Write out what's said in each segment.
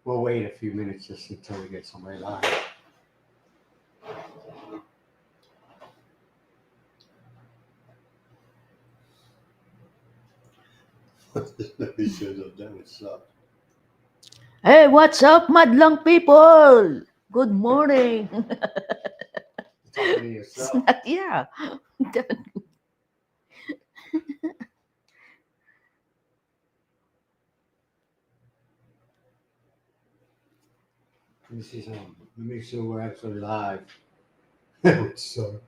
We'll wait a few minutes just until we get somebody live. Nobody shows up. That would suck. Hey, what's up, madlang people? Good morning. Talking to It's yourself. not, yeah. Let me see something. Let me make sure we're actually live. That would suck.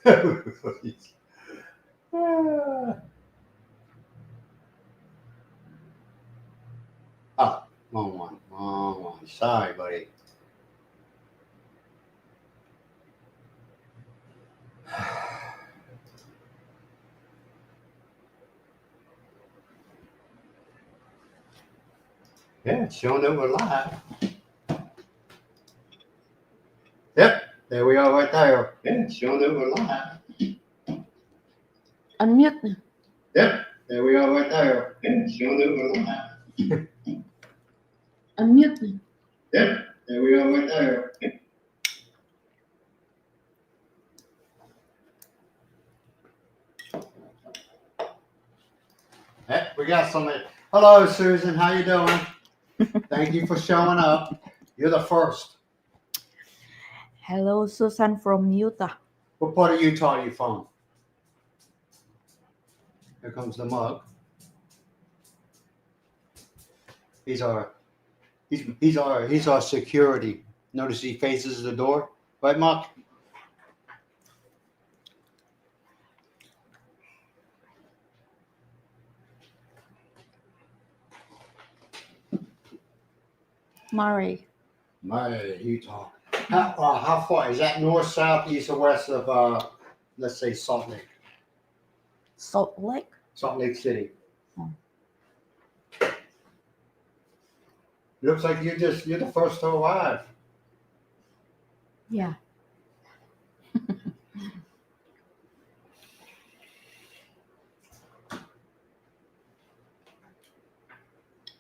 That would really suck. Oh, wrong one. Wrong one. Sorry, buddy. Yeah, it's showing that we're live. Yep, there we are right there. Yeah, it's showing that we're live. Unmute. Yep, there we are right there. Yeah, it's showing that we're live. Unmute. Yep, there we are right there. Hey, we got somebody. Hello, Susan. How you doing? Thank you for showing up. You're the first. Hello, Susan from Utah. What part of Utah are you from? Here comes the mug. He's our security. Notice he faces the door, right, Mark? Murray. Utah. How far is that? North, south, east, or west of let's say Salt Lake? Salt Lake. Salt Lake City. Oh. Looks like you're the first to arrive. Yeah.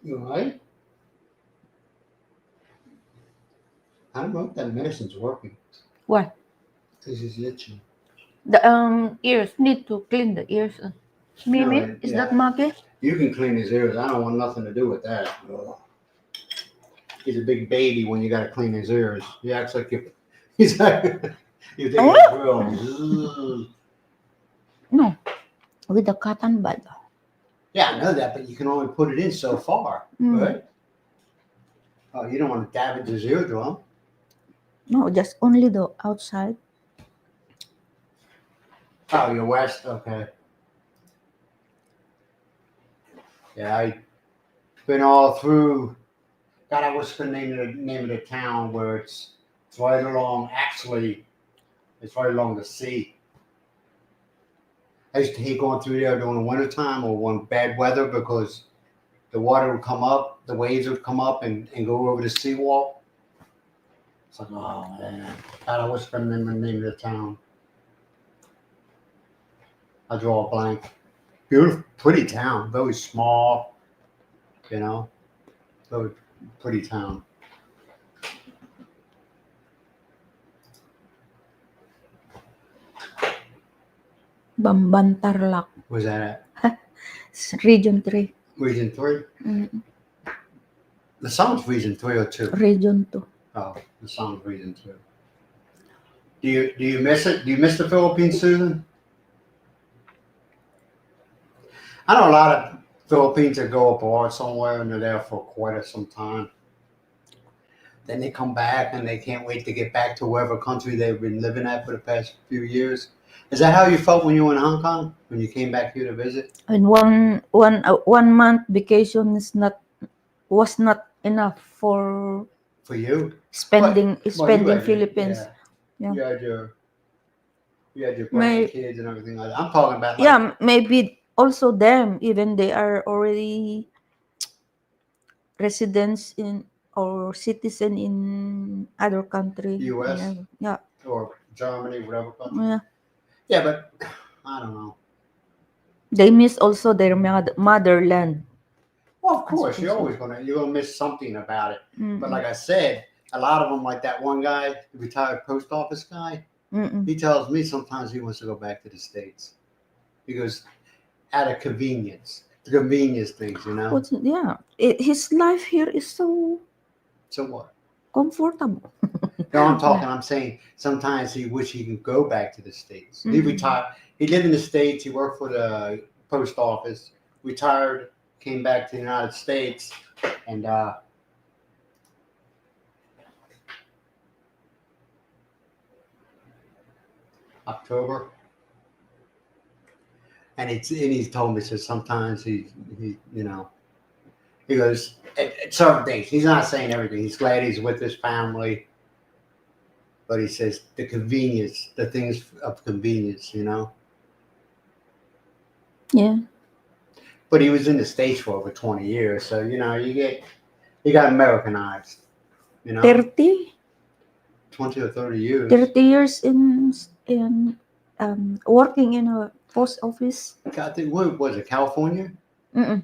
You all right? I don't know if that medicine's working. What? This is itching. The ears need to clean the ears. Mimi, No, is yeah. that Maggie? You can clean his ears. I don't want nothing to do with that. Ugh. He's a big baby when you got to clean his ears. He acts like he's like you take a drill. No, with the cotton bud. Yeah, I know that, but you can only put it in so far, right? Oh, you don't want to damage his eardrum. No, just only the outside. Oh, you're west, okay. Yeah, I've been all through. God, I wish the name of the town where it's right along. Actually, it's right along the sea. I used to hate going through there during the wintertime or when bad weather because the water would come up, the waves would come up and go over the seawall. It's like, oh man, God, I wish I remember the name of the town. I draw a blank. Beautiful, pretty town, very small, very pretty town. Bambantarlac. Where's that at? Region 3. Region 3? Mm. The song's Region 3 or 2? Region 2. Oh, the song's Region 2. Do you miss it? Do you miss the Philippines, Susan? I know a lot of Philippines that go abroad somewhere and they're there for quite some time. Then they come back and they can't wait to get back to wherever country they've been living at for the past few years. Is that how you felt when you were in Hong Kong? When you came back here to visit? And one month vacation was not enough for you spending had Philippines. Yeah. Yeah. You had your grandkids and everything like that. I'm talking about maybe also them, even they are already residents in or citizen in other country. US? Yeah. Or Germany, whatever country. Yeah. Yeah, but I don't know. They miss also their motherland. Well, of course, Education. you're gonna miss something about it. But Mm-mm. like I said, a lot of them, like that one guy, the retired post office guy, Mm-mm. he tells me sometimes he wants to go back to the States because out of convenience, the convenience things, you know. Yeah, his life here is so So what? comfortable. No, I'm Yeah. talking. I'm saying sometimes he wish he could go back to the States. He Mm-mm. retired. He lived in the States. He worked for the post office. Retired. Came back to the United States, and October. And he's told me says sometimes he you know he goes at certain things. He's not saying everything. He's glad he's with his family, but he says the convenience, the things of convenience, you know. Yeah. But he was in the States for over 20 years, so you know he got Americanized, you know, 30, 20 or 30 years. 30 years in working in a post office. I think what was it, California? Mm-mm.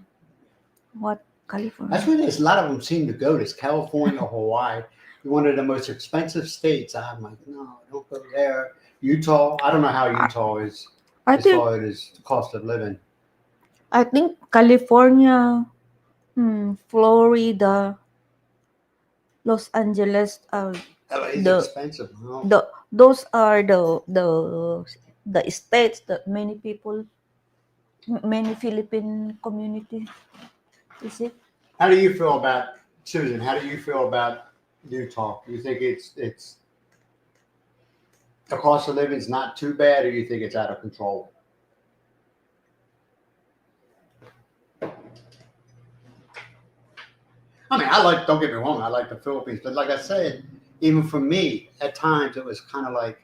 What, That's California? where there's a lot of them seem to go. This California or Hawaii, one of the most expensive states. I'm like, no, don't go there. Utah, I don't know how I, Utah is I as think far as the cost of living. I think California, Florida, Los Angeles, LA is the expensive. Huh? those are the states that many Philippine community, is it? How do you feel about Susan? How do you feel about Utah? Do you think it's the cost of living is not too bad, or you think it's out of control? I mean, I like. Don't get me wrong. I like the Philippines, but like I said, even for me, at times it was kind of like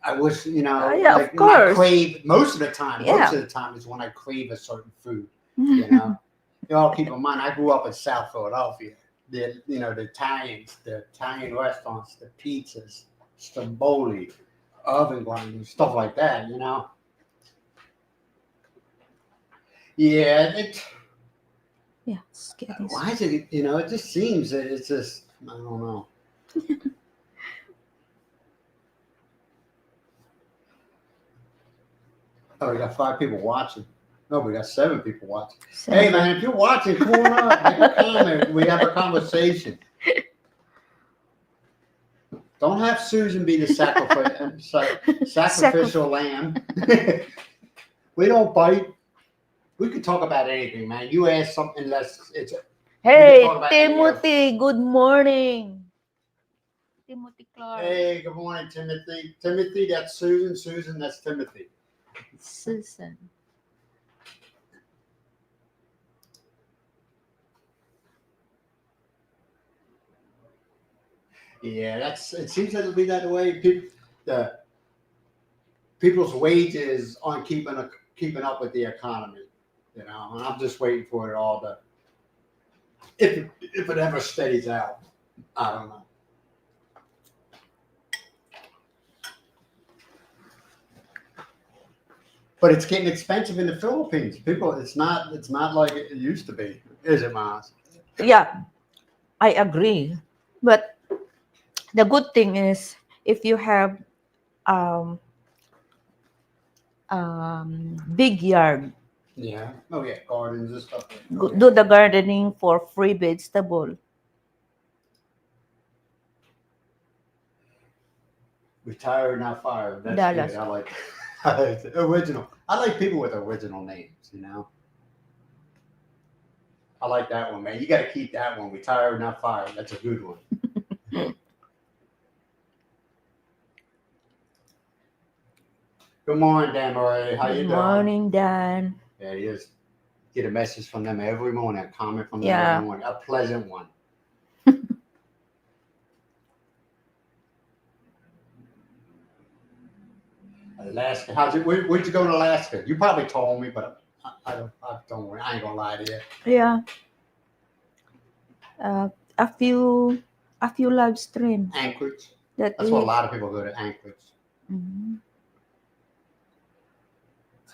I wish, you know, Yeah, like of when I course. crave most of the time. Most Yeah. of the time is when I crave a certain food. You know, you all keep in mind. I grew up in South Philadelphia. The Italians, the Italian restaurants, the pizzas, stromboli, oven grinders, stuff like that. You know, yeah. Yeah, it's getting Why sweet. is it? You know, it just seems that it's just. I don't know. Oh, we got 5 people watching. No, we got 7 people watching. Hey, Seven. man, if you're watching, come on up, make a comment. We have a conversation. Don't have Susan be the Sacrifice. sacrificial lamb. We don't bite. We could talk about anything, man. You ask something less. We could talk Hey, about any of. Timothy, good morning. Timothy Clark. Hey, good morning, Timothy. Timothy, that's Susan. Susan, that's Timothy. Susan. Yeah, that's. It seems like it'll be that way. The people's wages aren't keeping up with the economy. You know, and I'm just waiting for it all to. If it ever steadies out, I don't know. But it's getting expensive in the Philippines. People, it's not like it used to be, is it, Miles? Yeah, I agree. But the good thing is if you have um big yard, Yeah. Oh yeah, gardens and stuff. Oh yeah. do the gardening for free vegetable. Retired, not fired. That's good. Dallas. I like original. I like people with original names. You know, I like that one, man. You got to keep that one. Retired, not fired. That's a good one. Good morning, Dan Murray. How Good you doing? morning, Dan. Yeah, he is. Get a message from them every morning. A comment from them every Yeah. morning. A pleasant one. Alaska. How's it? Where'd you go in Alaska? You probably told me, but I don't. I ain't gonna lie to you. Yeah. Uh, a few live stream Anchorage. that That's what a we. lot of people go to Anchorage. Mhm.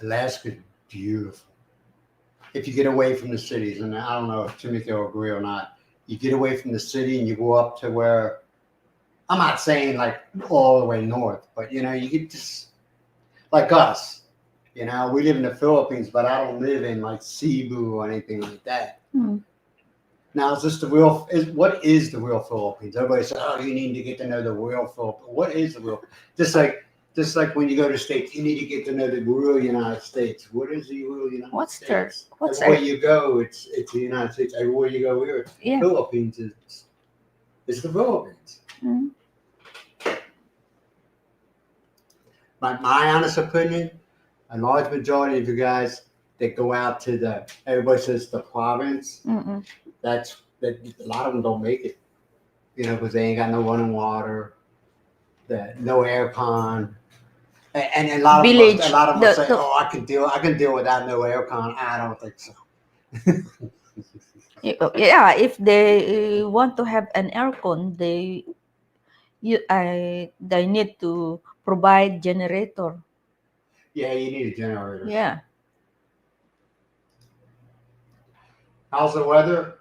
Alaska's beautiful. if you get away from the cities, and I don't know if Timothy will agree or not, you get away from the city and you go up to where, I'm not saying like all the way north, but you get just like us. We live in the Philippines, but I don't live in like Cebu or anything like that. Mm. Now, is this the real? What is the real Philippines? Everybody says, "Oh, you need to get to know the real Philippines." What is the real? Just like, just like when you go to states, you need to get to know the real United States. What is the real United What's there? States? What's Everywhere there? you go, it's the United States. Everywhere you go, here, Yeah. Philippines is the Philippines. Mm. My honest opinion, a large majority of you guys that go out to everybody says the province. Mm-mm. That a lot of them don't make it. Because they ain't got no running water, no aircon, and a lot of us, a Village. lot of us say, The "Oh, I can deal without no aircon." I don't think so. yeah, if they want to have an aircon, they need to provide generator. Yeah, you need a generator. Yeah. How's the weather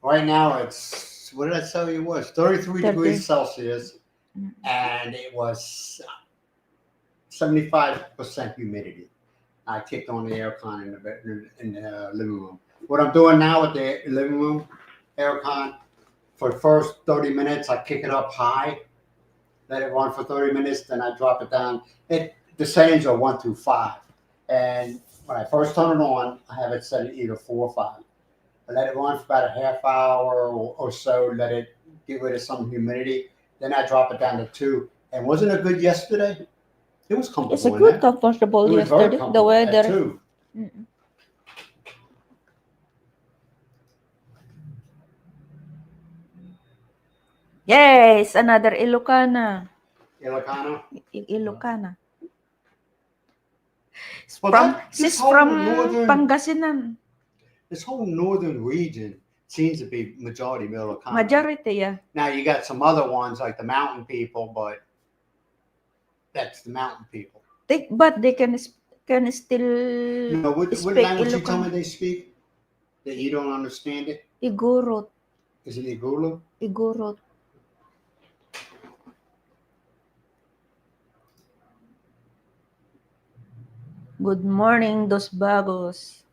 right now? It's what did I tell you? It was 33 30. degrees Celsius, Mm. and it was 75% humidity. I kicked on the aircon in the living room. What I'm doing now with the living room aircon, for the first 30 minutes, I kick it up high, let it run for 30 minutes, then I drop it down. The settings are 1 through 5. And when I first turn it on, I have it set at either 4 or 5. I let it run for about a half hour or so, let it get rid of some humidity. Then I drop it down to 2. And wasn't it good yesterday? It was It's a comfortable in good, there. comfortable It was very yesterday. The comfortable at weather. 2. Mm-mm. Yes, another Ilocana. Ilocano. Ilocana. Well, this She's whole from northern Pangasinan. region seems to be majority Ilocano. Majority, yeah. Now you got some other ones like the mountain people, but that's the mountain people. But they can still No, what speak language you tell me Ilocano. they speak that you don't understand it? Igorot. Is it Igulu? Igorot. Good morning, Dos Bagos.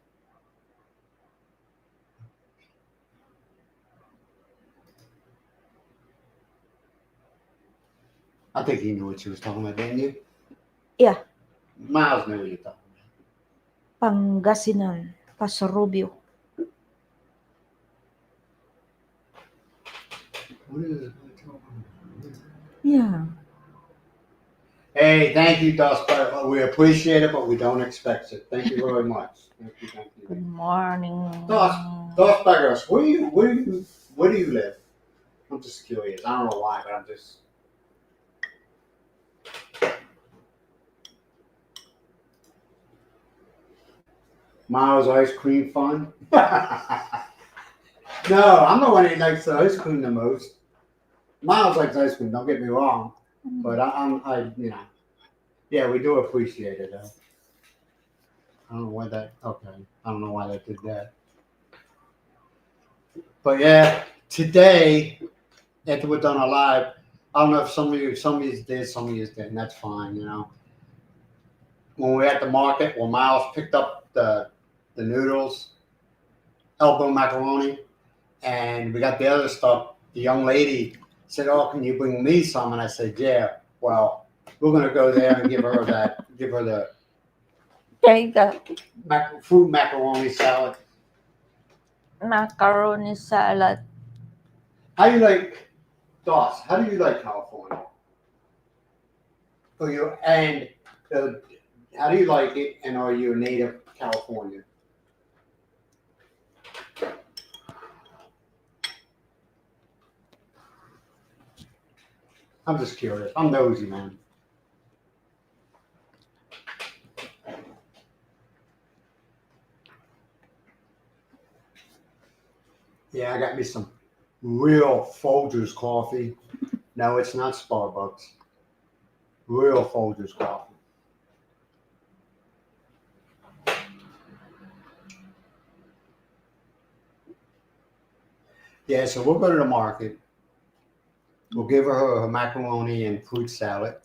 I think he knew what she was talking about, didn't you? Yeah, Myles knew what you're talking Pangasinan. Pasarubio. about. What is it? Yeah. Hey, thank you, Dust. We appreciate it, but we don't expect it. Thank you very much. Thank you, thank you. Good morning. Dustbuggers, where do you live? I'm just curious. I don't know why, but I'm just. Miles ice cream fun? No, I'm the one that likes the ice cream the most. Miles likes ice cream. Don't get me wrong, but yeah, we do appreciate it. I don't know why that. Okay, I don't know why they did that. But yeah, today after we're done our live, I don't know if some of you did, some of you didn't. That's fine, When we were at the market, when Miles picked up the noodles, elbow macaroni, and we got the other stuff, the young lady said, "Oh, can you bring me some?" And I said, "Yeah." Well, we're gonna go there and give her the Okay, the fruit macaroni salad. macaroni salad. How do you like Doss? How do you like California? And uh, how do you like it? And are you a native Californian? I'm just curious. I'm nosy, man. Yeah, I got me some real Folgers coffee. No, it's not Starbucks. Real Folgers coffee. Yeah, so we'll go to the market. We'll give her macaroni and fruit salad.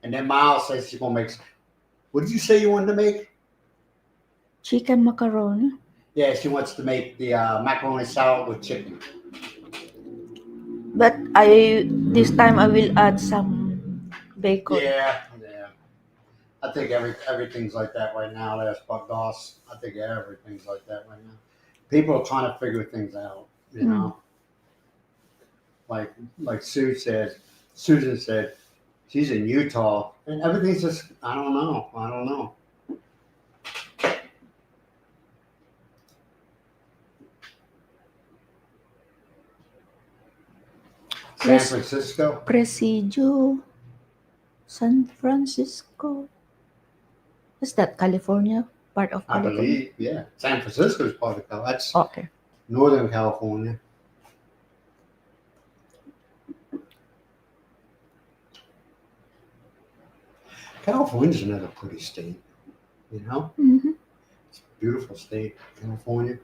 And then Miles says she's gonna make. What did you say you wanted to make? Chicken macaroni. Yeah, she wants to make the macaroni salad with chicken. But I this time I will add some bacon. Yeah, yeah. I think everything's like that right now. That's but Doss. I think everything's like that right now. People are trying to figure things out. You Mm. know, like Susan said, she's in Utah, and everything's just. I don't know. I don't know. San Pres- Francisco, Presidio, San Francisco. Is that California? Part of I California? believe. Yeah, San Francisco is part of California. That's Okay. Northern California. California's another pretty state. You know, Mm-hmm. beautiful state, California.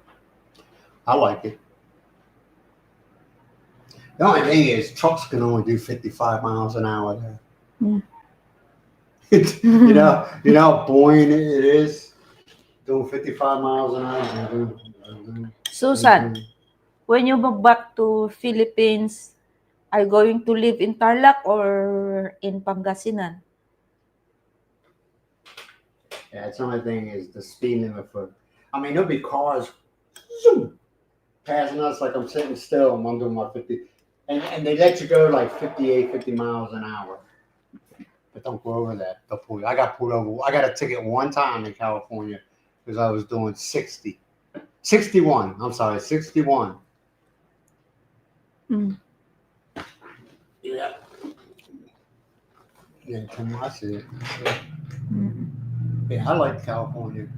I like it. The only thing is, trucks can only do 55 miles an hour there. Mm. You know how boring it is doing 55 miles an hour. Susan, when you move back to Philippines, are you going to live in Tarlac or in Pangasinan? Yeah, it's the only thing is the speed limit for. I mean, there'll be cars zoom, passing us like I'm sitting still. I'm doing my 50, and they let you go like 58, 50 miles an hour. But don't go over that. They'll pull you. I got pulled over. I got a ticket one time in California because I was doing 60. 61. I'm sorry, 61. Mm. Yeah. Yeah, come on, I see it. Mm. Yeah, I like California.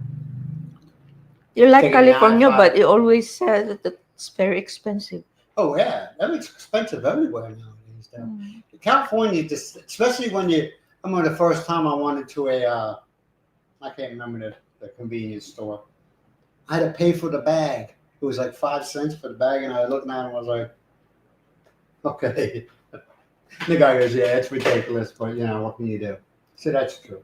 You like Taking the I California, but 5. you always said that it's very expensive. Oh yeah, everything's expensive everywhere nowadays. Though. Mm. California, just especially when you. I remember the first time I went to a. I can't remember the convenience store. I had to pay for the bag. It was like 5 cents for the bag, and I was looking at it and I was like, okay. The guy goes, yeah, it's ridiculous, but you know, what can you do? So that's true.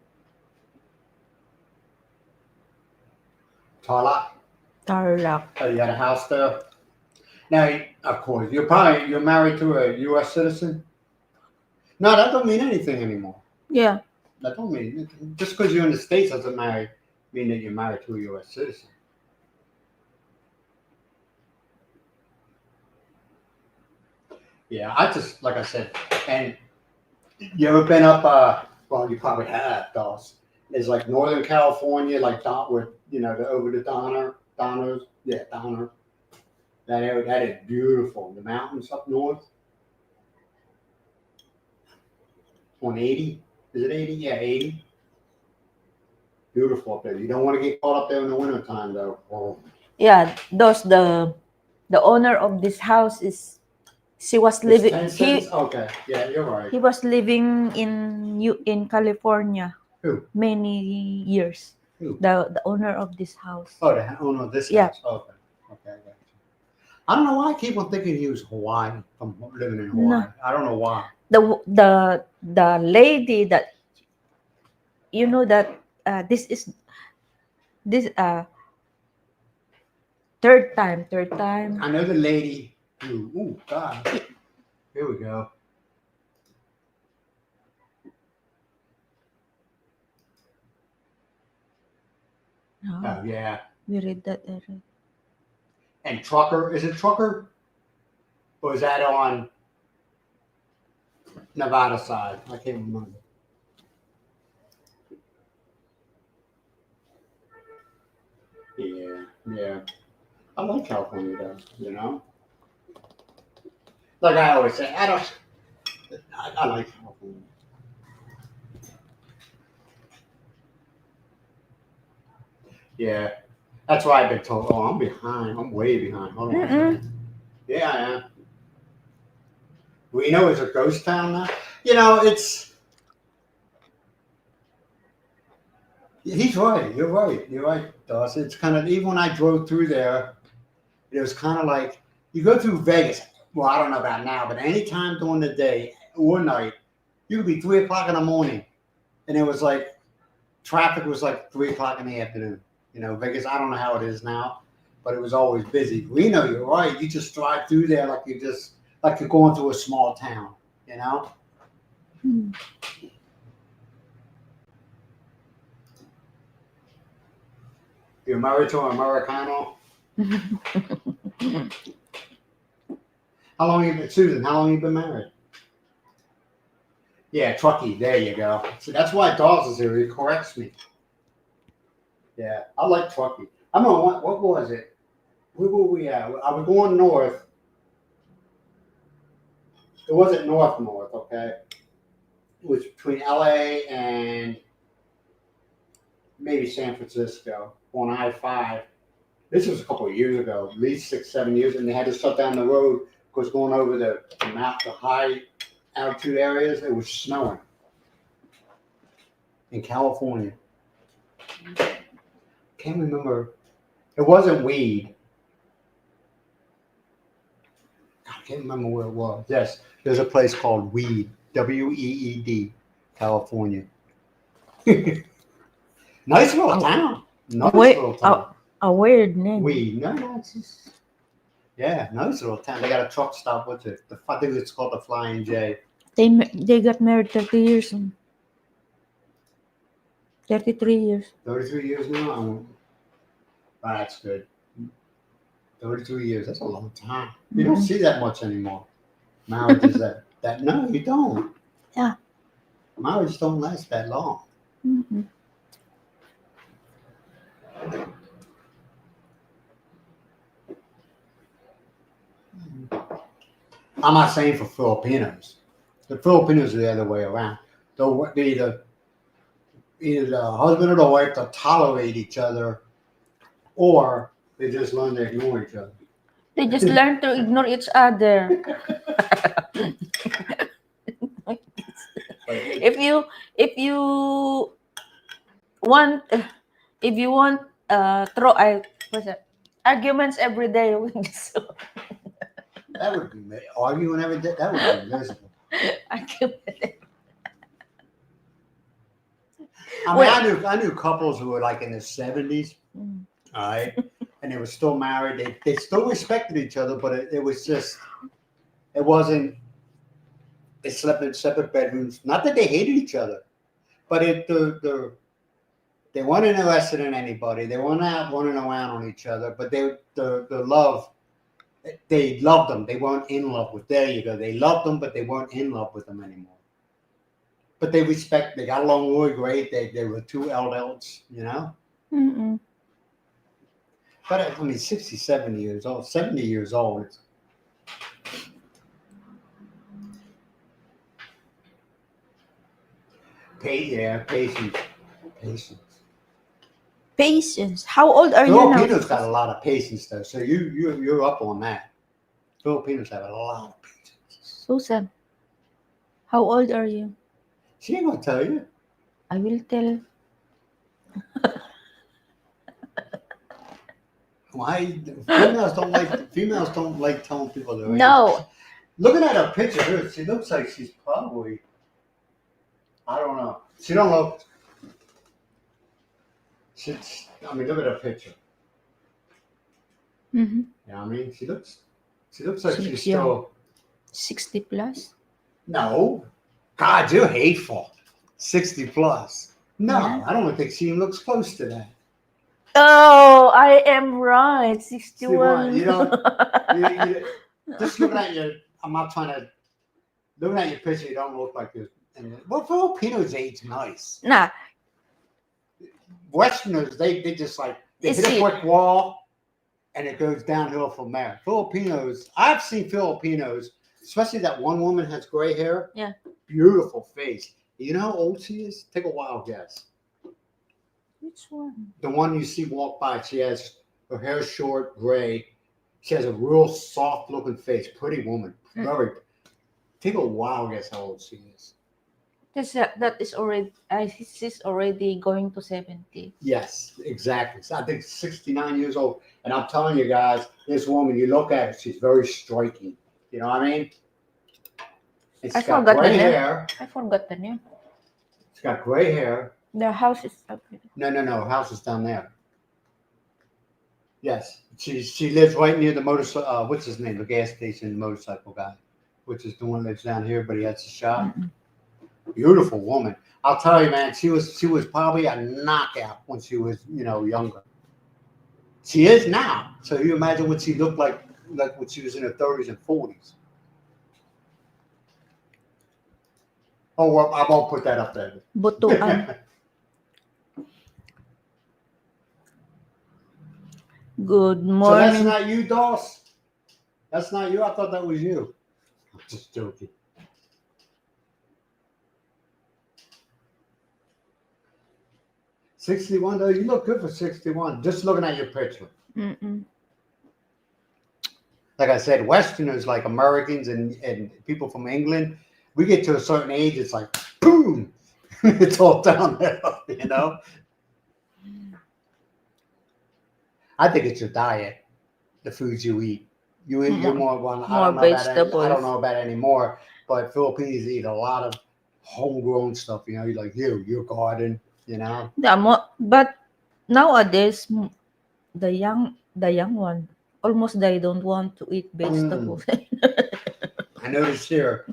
Tarlac, Tarlac. oh, you got a house there? Now, of course, you're married to a U.S. citizen. No, that don't mean anything anymore. Yeah. That don't mean just because you're in the states doesn't mean that you're married to a U.S. citizen. Yeah, I just like I said, and you ever been up? Well, you probably have, Dawes. It's like Northern California, like with over the Donners, yeah, Donner. That area, that is beautiful. The mountains up north on 80. Is it 80? Yeah, 80. Beautiful up there. You don't want to get caught up there in the wintertime, though. Oh. Yeah, those the owner of this house is she was It's living 10 cents? Okay. Yeah, you're right. he was living in California Who? many years. Who? The owner of this house. Oh, the owner of this Yeah. house. Okay. Okay, I got you. I don't know why I keep on thinking he was Hawaii from living in Hawaii. No. I don't know why. The lady that you know that this third time. I know the lady who, oh, God. Here we go. No, Oh, yeah. we read that already. And Trucker. Is it Trucker? Or is that on Nevada side? I can't remember. Yeah, yeah. I like California though, you know? Like I always say, I like California. Yeah. That's why I've been told, oh, I'm behind. I'm way behind. Hold on a Mm-mm. second. Yeah, I am. Reno is a ghost town now. You know, he's right. You're right. You're right, Dawson. It's kind of, even when I drove through there, it was kind of like You go through Vegas. Well, I don't know about now, but any time during the day or night, you could be 3 o'clock in the morning, and it was like traffic was like 3 o'clock in the afternoon. Vegas. I don't know how it is now, but it was always busy. Reno, you're right. You just drive through there like you're going through a small town. You know. Mm. You're married to an Americano. How long you been, Susan? How long you been married? Yeah, Truckee. There you go. See, that's why Dawes is here. He corrects me. Yeah, I like Truckee. I don't know what was it? Where were we at? I was going north. It wasn't north, okay? It was between LA and maybe San Francisco on I-5. This was a couple of years ago, at least 6, 7 years, and they had to shut down the road because going over the high altitude areas, it was snowing in California. Can't remember. It wasn't weed. I can't remember where it was. Yes, there's a place called Weed, Weed, California. Nice little town. Nice little town. A weird name. Weed. No, it's just, yeah, nice little town. They got a truck stop. What's it? I think it's called the Flying J. They got married 30 years. 33 years. 33 years now? Oh, that's good. 33 years. That's a long time. You don't see that much anymore. Marriages that no, you don't. Yeah. Marriages don't last that long. Mm-hmm. I'm not saying for Filipinos. The Filipinos are the other way around. Either the husband or the wife to tolerate each other, or they just learn to ignore each other. They just learn to ignore each other. if you want throw arguments every day, that would be arguing every day. That would be miserable. I knew couples who were like in their 70s, all right, and they were still married. They still respected each other, but it wasn't. They slept in separate bedrooms. Not that they hated each other, but they weren't interested in anybody. They weren't out running around on each other. But the love, they loved them. They weren't in love with. There you go. They loved them, but they weren't in love with them anymore. But they got along really great. They were two adults, Mm-mm. But 60, 70 years old, 70 years old. Patience. Patience. How old are you now? Filipinos got a lot of patience, though. So you're up on that. Filipinos have a lot of patience. Susan, how old are you? She ain't gonna tell you. I will tell. Why females don't like telling people their age. No. Looking at her picture, she looks like she's probably, I don't know. She don't look. Look at her picture. Mm-hmm. She looks like she's still 60 plus. No, God, you're hateful. 60 plus. No, yeah. I don't think she even looks close to that. Oh, I am right. 61. You don't. Just looking at you. I'm not trying to. Looking at your picture, you don't look like this. Well, Filipinos age nice. Nah. Westerners, they just like they hit a brick wall, and it goes downhill from there. Filipinos, I've seen Filipinos, especially that one woman has gray hair. Yeah. Beautiful face. You know how old she is? Take a wild guess. Which one? The one you see walk by. She has her hair short, gray. She has a real soft-looking face. Pretty woman. Very. Take a wild guess how old she is. That is already, he's already going to 70. Yes, exactly. So I think 69 years old. And I'm telling you guys, this woman, you look at her, she's very striking. You know what I mean? And I she's got forgot the gray name. hair. I forgot the name. She's got gray hair. The house is up. No. Her house is down there. Yes, she lives right near the motorcycle. What's his name? The gas station, the motorcycle guy, which is the one that lives down here, but he has a shop. Mm-mm. Beautiful woman. I'll tell you, man. She was probably a knockout when she was younger. She is now. So you imagine what she looked like when she was in her 30s and 40s. Oh, well, I won't put that up there. Butuan. Good So that's morning. not you, Doss. That's not you. I thought that was you. I'm just joking. 61 though, you look good for 61. Just looking at your picture. Mm-mm. Like I said, Westerners like Americans and people from England, we get to a certain age, it's like boom, it's all downhill. I think it's your diet, the foods you eat. You eat you're more one. I More don't know about I don't vegetables. know about anymore, but Filipinos eat a lot of homegrown stuff. You like your garden. But nowadays, the young one almost they don't want to eat Mm. vegetables. I noticed here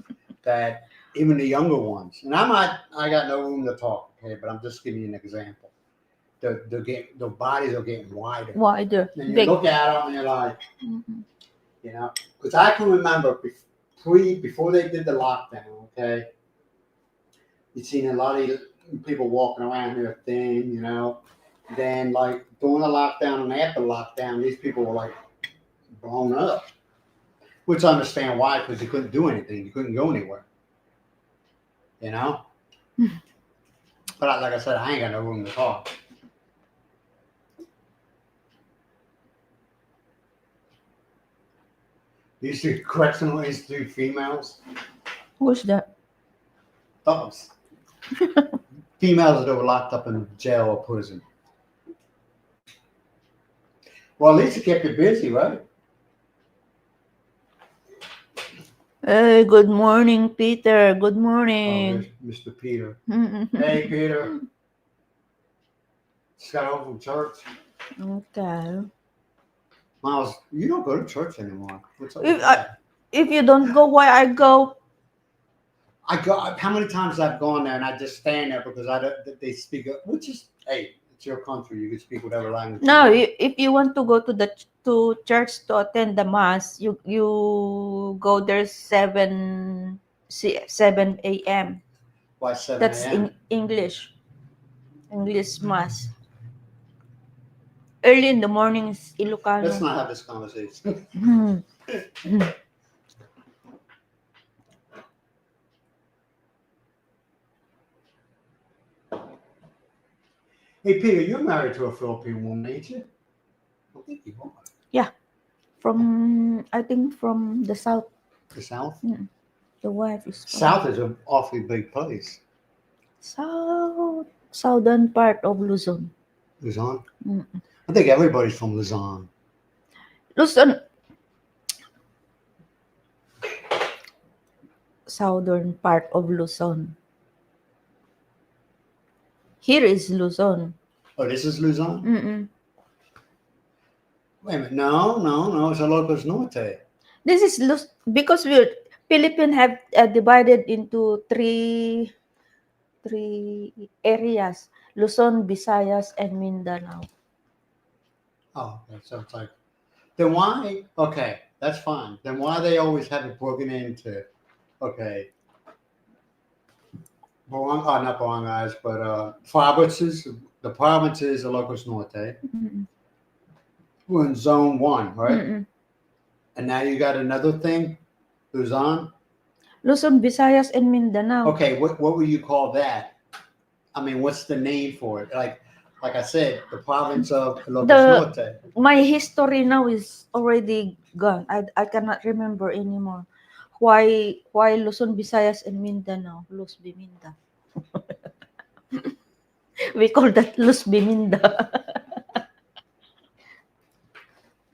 that even the younger ones, and I got no room to talk, okay, but I'm just giving you an example. The bodies are getting wider. Wider, And you big. look at them and you're like, Mhm. because I can remember before they did the lockdown, okay, you'd seen a lot of people walking around here thin. Then like during the lockdown and after lockdown, these people were like blown up. Which I understand why, because you couldn't do anything, you couldn't go anywhere. You know. But like I said, I ain't got no room to talk. These two correctional institute females, Who's that? thugs. Females that were locked up in jail or prison. Well, at least it kept you busy, right? Hey, good morning, Peter. Good Oh, morning. there's Mr. Peter. Mm-mm. Hey, Peter. Just got home from church. Okay. Myles, you don't go to church anymore. What's up If with I, that? if you don't go, why I go? I go. How many times I've gone there and I just stand there because they speak. Which is, hey, it's your country. You can speak whatever language. No, You want. if you want to go to church to attend the mass, you go there 7 a.m. Why 7 That's a.m.? in English mass. Early in the morning is Let's Ilocano. not have this conversation. Hmm. Hey, Peter, you're married to a Philippine woman, ain't you? I think you are. I think from the south. The South. The wife is from South is an awfully big place. southern part of Luzon. Luzon. Mm. I think everybody's from Luzon. Luzon, southern part of Luzon. Here is Luzon. Oh, this is Luzon? Mm-mm. Wait a minute. No. It's Ilocos Norte. This is because we're Philippines have divided into three areas: Luzon, Visayas, and Mindanao. Oh, okay. So it's like, then why? Okay, that's fine. Then why they always have it broken into, okay, not barangays, but provinces. The provinces are Ilocos Norte. Mm-mm. We're in zone 1, right? Mm-mm. And now you got another thing, Luzon. Luzon, Visayas, and Mindanao. Okay, what will you call that? I mean, what's the name for it? Like I said, the province of Ilocos The Norte. my history now is already gone. I cannot remember anymore. Why Luzon, Visayas, and Mindanao? Luz Biminda. We call that luz biminda.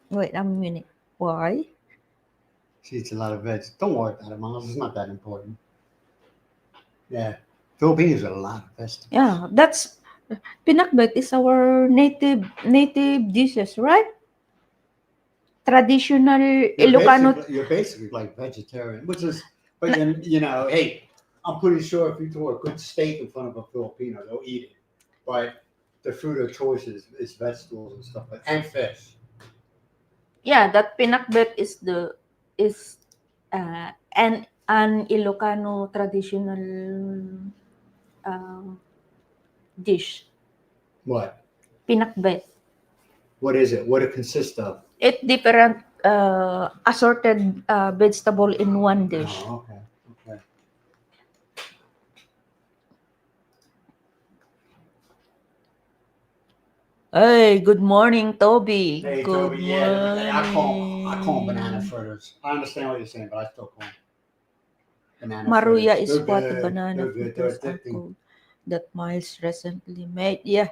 Wait a minute. Why? She eats a lot of veg. Don't worry about it, Miles. It's not that important. Yeah. Filipinos got a lot of vegetables. Yeah, that's pinakbet is our native dishes, right? Traditional Ilocano. You're basically like vegetarian, which is, but you know, hey, I'm pretty sure if you throw a good steak in front of a Filipino, they'll eat it. But the food of choice is vegetables and stuff, and fish. Yeah, that pinakbet is an Ilocano traditional uh, dish. What? Pinakbet. What is it? What it consists of? It different assorted vegetable in one dish. Oh, okay. Okay. Hey, good morning, Toby. Hey, Good Toby. Yeah, I call them banana morning. fritters. I understand what you're saying, but I still call them banana Maruya fritters. is They're what good. banana They're good. They're fritters are addicting. called that Myles recently made. Yeah,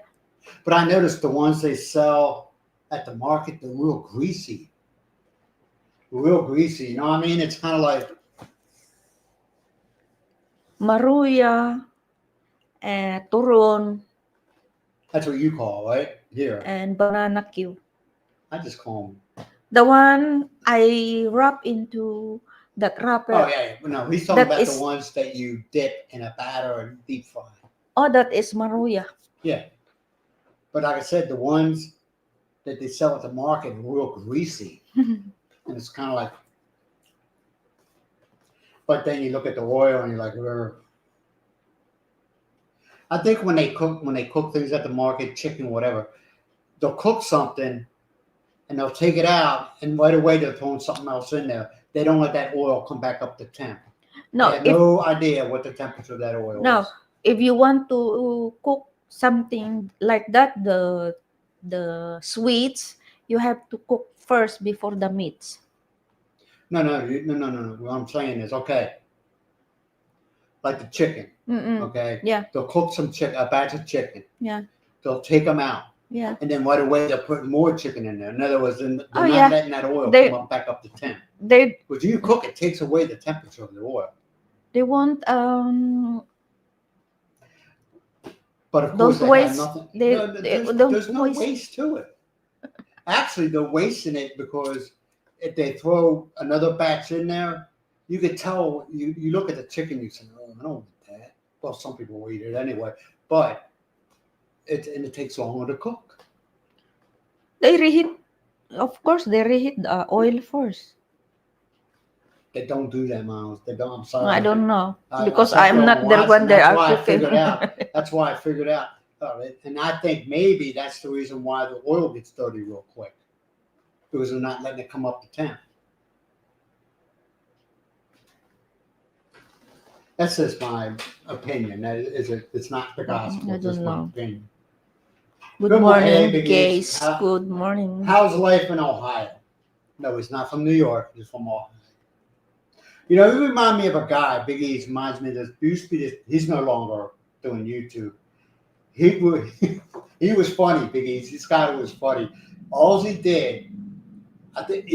But I noticed the ones they sell at the market, they're real greasy. Real greasy. You know what I mean? It's kind of like, Maruya, turon, that's what you call, right? Here. and banana cue. I just call them. The one I wrap into that Oh, wrapper, yeah. No, he's talking that about the is, ones that you dip in a batter and deep fry. oh, that is Maruya. Yeah. But like I said, the ones that they sell at the market are real greasy. And it's kind of like, but then you look at the oil and you're like, "Ugh." I think when they cook things at the market, chicken, whatever, they'll cook something and they'll take it out and right away they're throwing something else in there. They don't let that oil come back up to temp. They No, have if no idea what the temperature of that oil now is. if you want to cook something like that, the sweets, you have to cook first before the meats. No. What I'm saying is, okay, like the chicken, Mm-mm. okay? Yeah, They'll cook a batch of chicken. yeah, They'll take them out. yeah. And then right away they're putting more chicken in there. In other words, they're Oh not yeah, letting that oil they come up back up to temp. they But you cook it takes away the temperature of the oil. they want But of course don't they have waste nothing. they, No, they don't there's no waste. waste to it. Actually, they're wasting it because if they throw another batch in there, you could tell. You look at the chicken, you say, "Oh, I don't want that." Well, some people will eat it anyway, but it takes longer to cook. They reheat, of course they reheat the oil first. They don't do that, Miles. They don't. I'm I sorry. don't know because Some I'm people not there watch, when and they that's are why I cooking. figured out. That's why I figured out. And I think maybe that's the reason why the oil gets dirty real quick because they're not letting it come up to temp. That's just my opinion. That is it. It's not the gospel. I It's just don't my know. opinion. Good Good morning, hey, morning, Big East. Case. Good morning. How's life in Ohio? No, he's not from New York. He's from Ohio. You know, you remind me of a guy. Big East reminds me of this. Used to be this. He's no longer doing YouTube. He was he was funny, Big East. This guy was funny. All he did, I think,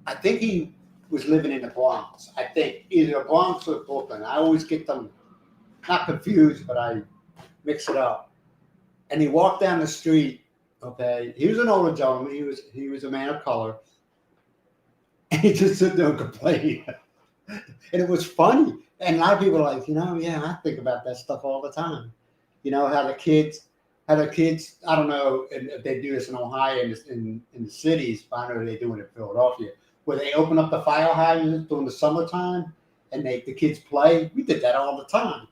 I think he was living in the Bronx. I think either the Bronx or Brooklyn. I always get them not confused, but I mix it up. And he walked down the street. Okay, he was an older gentleman. He was a man of color, and he just stood there and complained. And it was funny. And a lot of people are like, yeah, I think about that stuff all the time. You know how the kids. I don't know if they do this in Ohio in the cities, but I know they do it in Philadelphia, where they open up the fire hydrants during the summertime and the kids play. We did that all the time.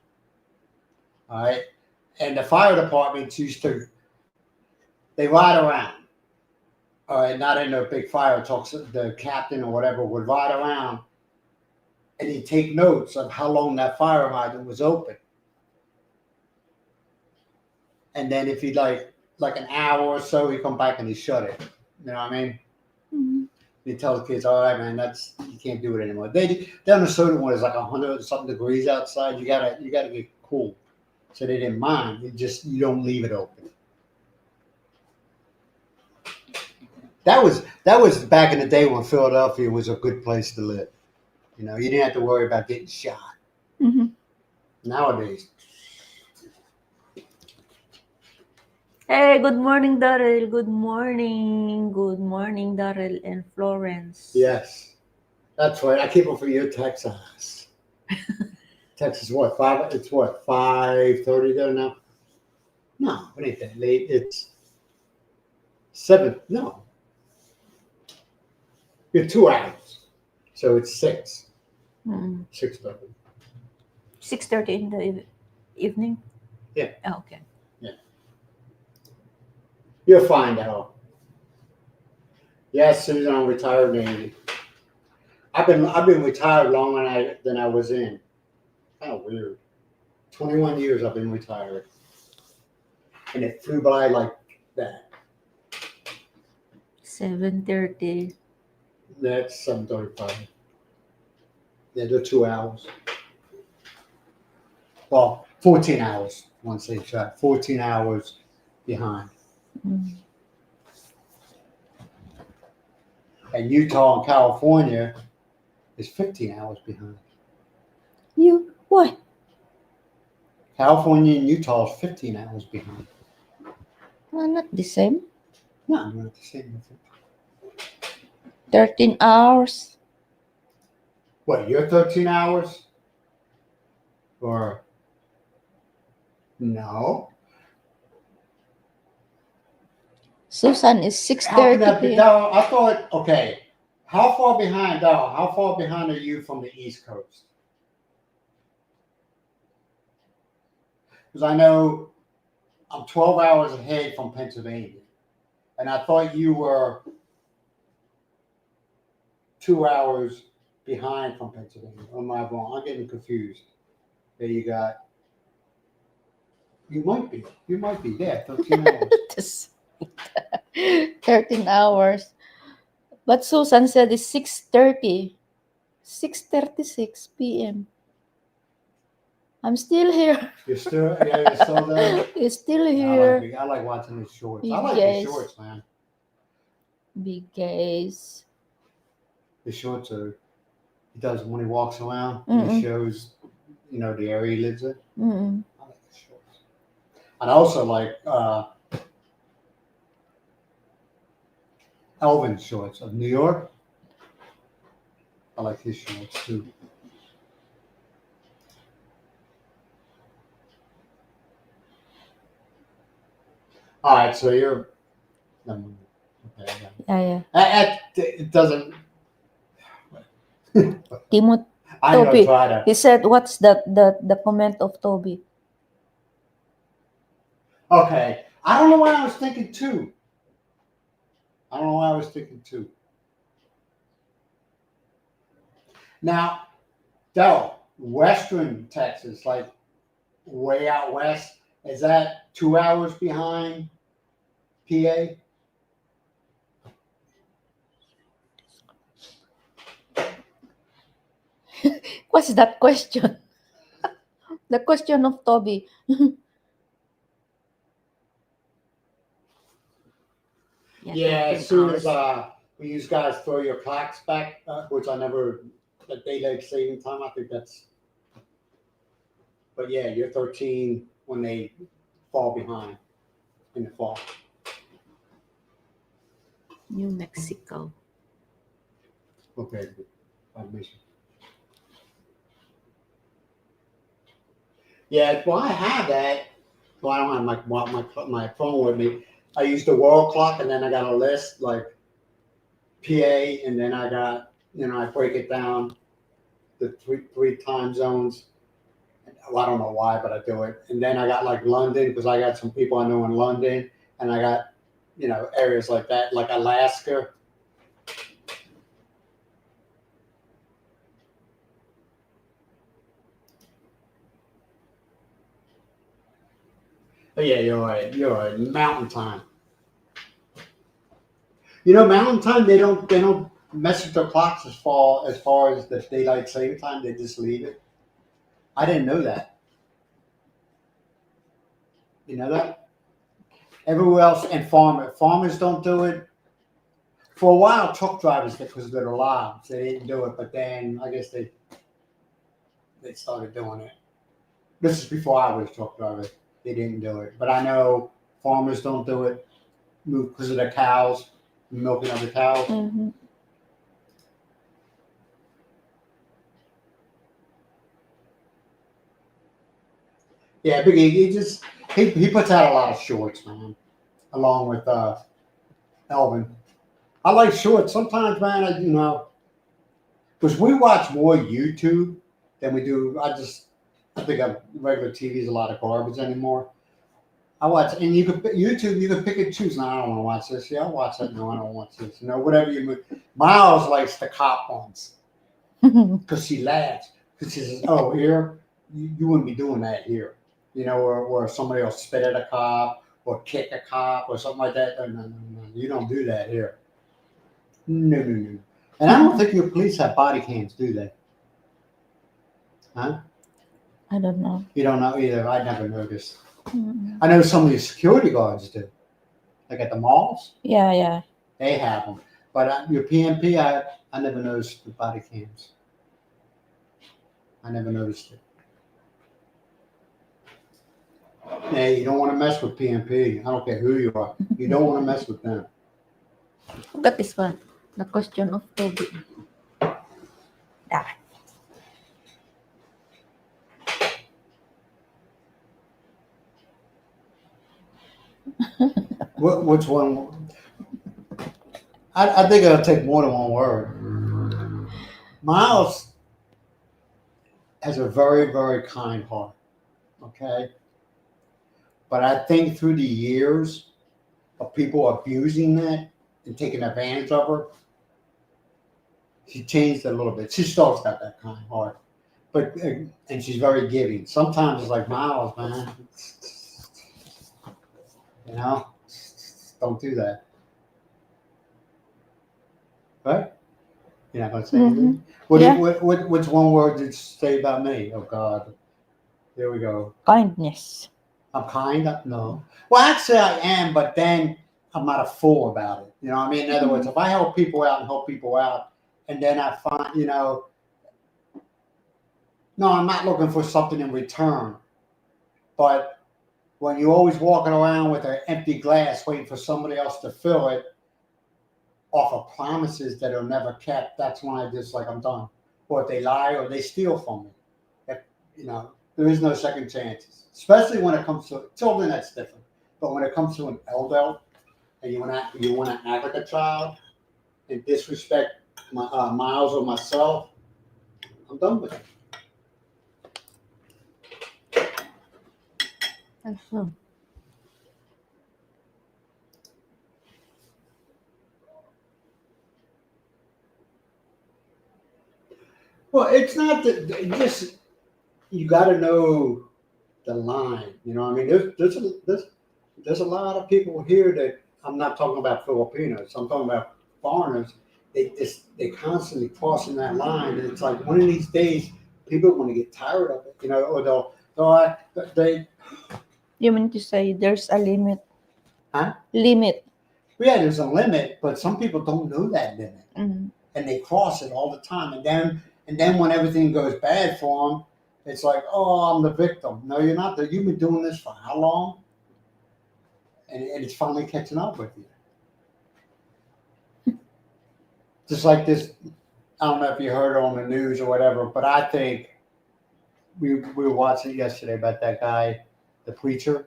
All right. And the fire departments they ride around. All right, not in a big fire trucks. The captain or whatever would ride around and he'd take notes of how long that fire hydrant was open. And then if he'd like an hour or so, he'd come back and he'd shut it. You know what I mean? Mhm. They tell the kids, all right, man, you can't do it anymore. They down in Soda when it's like 100 something degrees outside, you gotta get cool. So they didn't mind. You don't leave it open. That was back in the day when Philadelphia was a good place to live. You didn't have to worry about getting shot. Mm-hmm. Nowadays, Hey, good morning, Daryl. Good morning. Good morning, Daryl and Florence. yes, that's right. I keep up for your Texas. Texas, what 5? It's what 5:30 there now. No, it ain't that late. It's 7. No, you're 2 hours, so it's 6. Mm. 6:30. 6:30 in the evening? Yeah. Oh, okay. Yeah. You'll find out. Yes, Susan, I'm retired Navy. I've been retired longer than I was in. Kind of weird. 21 years I've been retired, and it flew by like that. 7:30. That's 7:35. Yeah, they're 2 hours. Well, 14 hours once they shot. 14 hours behind. Mm. And Utah and California is 15 hours behind. What? California and Utah is 15 hours behind. Not the same. No, not the same. 13 hours. What, you're 13 hours? Or no? Susan is How can 6:30 that be? p.m. Dal, I thought, okay, how far behind, Dal? How far behind are you from the East Coast? Because I know I'm 12 hours ahead from Pennsylvania. And I thought you were 2 hours behind from Pennsylvania. Or am I wrong? I'm getting confused. There you got. You might be. You might be. Yeah, 13 hours. 13 hours. But Susan said it's 6:30. 6:36 p.m. I'm still here. You're still there? It's still Yeah, here. I like watching the shorts. I You like the guys. shorts, man. Because The shorts are, he does when he walks around, Mm-mm. he shows, the area he lives in. mm, I like the shorts. And I also like Elvin's shorts of New York. I like his shorts too. All right, so you're. Okay, yeah. it doesn't. Timothy, I ain't gonna try to. he said, "What's the comment of Toby?" Okay, I don't know why I was thinking two. Now, Del, Western Texas, like way out west, is that 2 hours behind PA? What's that question? The question of Toby. Yeah, as soon as when you guys throw your clocks back, which I never, that daylight saving time, I think that's. But yeah, you're 13 when they fall behind in the fall. New Mexico. Okay, admission. Yeah, well, I have that. Well, I don't have my phone with me. I use the world clock, and then I got a list like PA, and then I got I break it down the three time zones. Well, I don't know why, but I do it. And then I got like London because I got some people I know in London, and I got areas like that, like Alaska. Oh yeah, you're right. You're right. Mountain time. Mountain time. They don't mess with their clocks as far as the daylight saving time. They just leave it. I didn't know that. You know that? Everywhere else, and farmers don't do it. For a while, truck drivers did because they're alive, so they didn't do it. But then I guess they started doing it. This is before I was a truck driver. They didn't do it, but I know farmers don't do it because of the cows, milking of the cows. Mm-hmm. Yeah, Big E, he puts out a lot of shorts, man, along with Elvin. I like shorts sometimes, man. Because we watch more YouTube than we do. I think regular TV is a lot of garbage anymore. I watch, and YouTube. You can pick and choose. No, I don't want to watch this. Yeah, I'll watch that. No, I don't watch this. Whatever you. Myles likes the cop ones because she laughs because she says, "Oh, here you wouldn't be doing that here." Where somebody will spit at a cop or kick a cop or something like that. No, you don't do that here. No, no, no. And I don't think your police have body cams, do they? Huh? I don't know. You don't know either. I never noticed. Mm. I know some of the security guards do, like at the malls. Yeah. They have them, but your PMP, I never noticed the body cams. I never noticed it. Hey, you don't want to mess with PMP. I don't care who you are. You don't want to mess with them. Look at this one. The question of Toby. Ah. Which one? I think it'll take more than one word. Myles has a very, very kind heart. Okay. But I think through the years of people abusing that and taking advantage of her, she changed a little bit. She still's got that kind heart, but and she's very giving. Sometimes it's like Myles, man. Don't do that. Right? You're not gonna say anything. What's one word did you say about me? Oh God. Here we go. Kindness. I'm kind of no. Well, actually, I am, but then I'm not a fool about it. You know what I mean? In other words, if I help people out, and then I find, no, I'm not looking for something in return. But when you're always walking around with an empty glass waiting for somebody else to fill it off of promises that are never kept, that's when I just I'm done. Or if they lie or they steal from me. There is no second chances, especially when it comes to children. That's different, but when it comes to an elder, and you want to act like a child and disrespect Myles or myself, I'm done with it. Also. Well, it's not that just you got to know the line. You know, I mean, there's a lot of people here that I'm not talking about Filipinos. I'm talking about foreigners. They constantly crossing that line, and it's like one of these days people are going to get tired of it. Or they. You mean to say there's a limit? Huh? Limit. Yeah, there's a limit, but some people don't know that limit, Mm. and they cross it all the time. And then when everything goes bad for them, it's like, oh, I'm the victim. No, you're not. You've been doing this for how long? And it's finally catching up with you. Just like this, I don't know if you heard it on the news or whatever, but I think we were watching it yesterday about that guy, the preacher,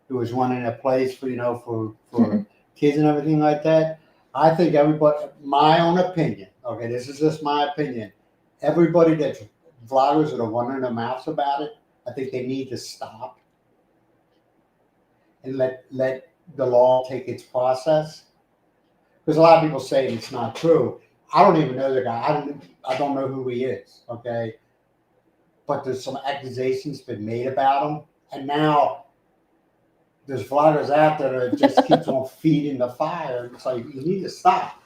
who was running a place for for kids and everything like that. I think everybody, my own opinion, okay, this is just my opinion. Everybody that's vloggers that are running their mouths about it, I think they need to stop and let the law take its process. Because a lot of people say it's not true. I don't even know the guy. I don't know who he is. Okay, but there's some accusations been made about him, and now there's vloggers out there that just keeps on feeding the fire. It's like you need to stop.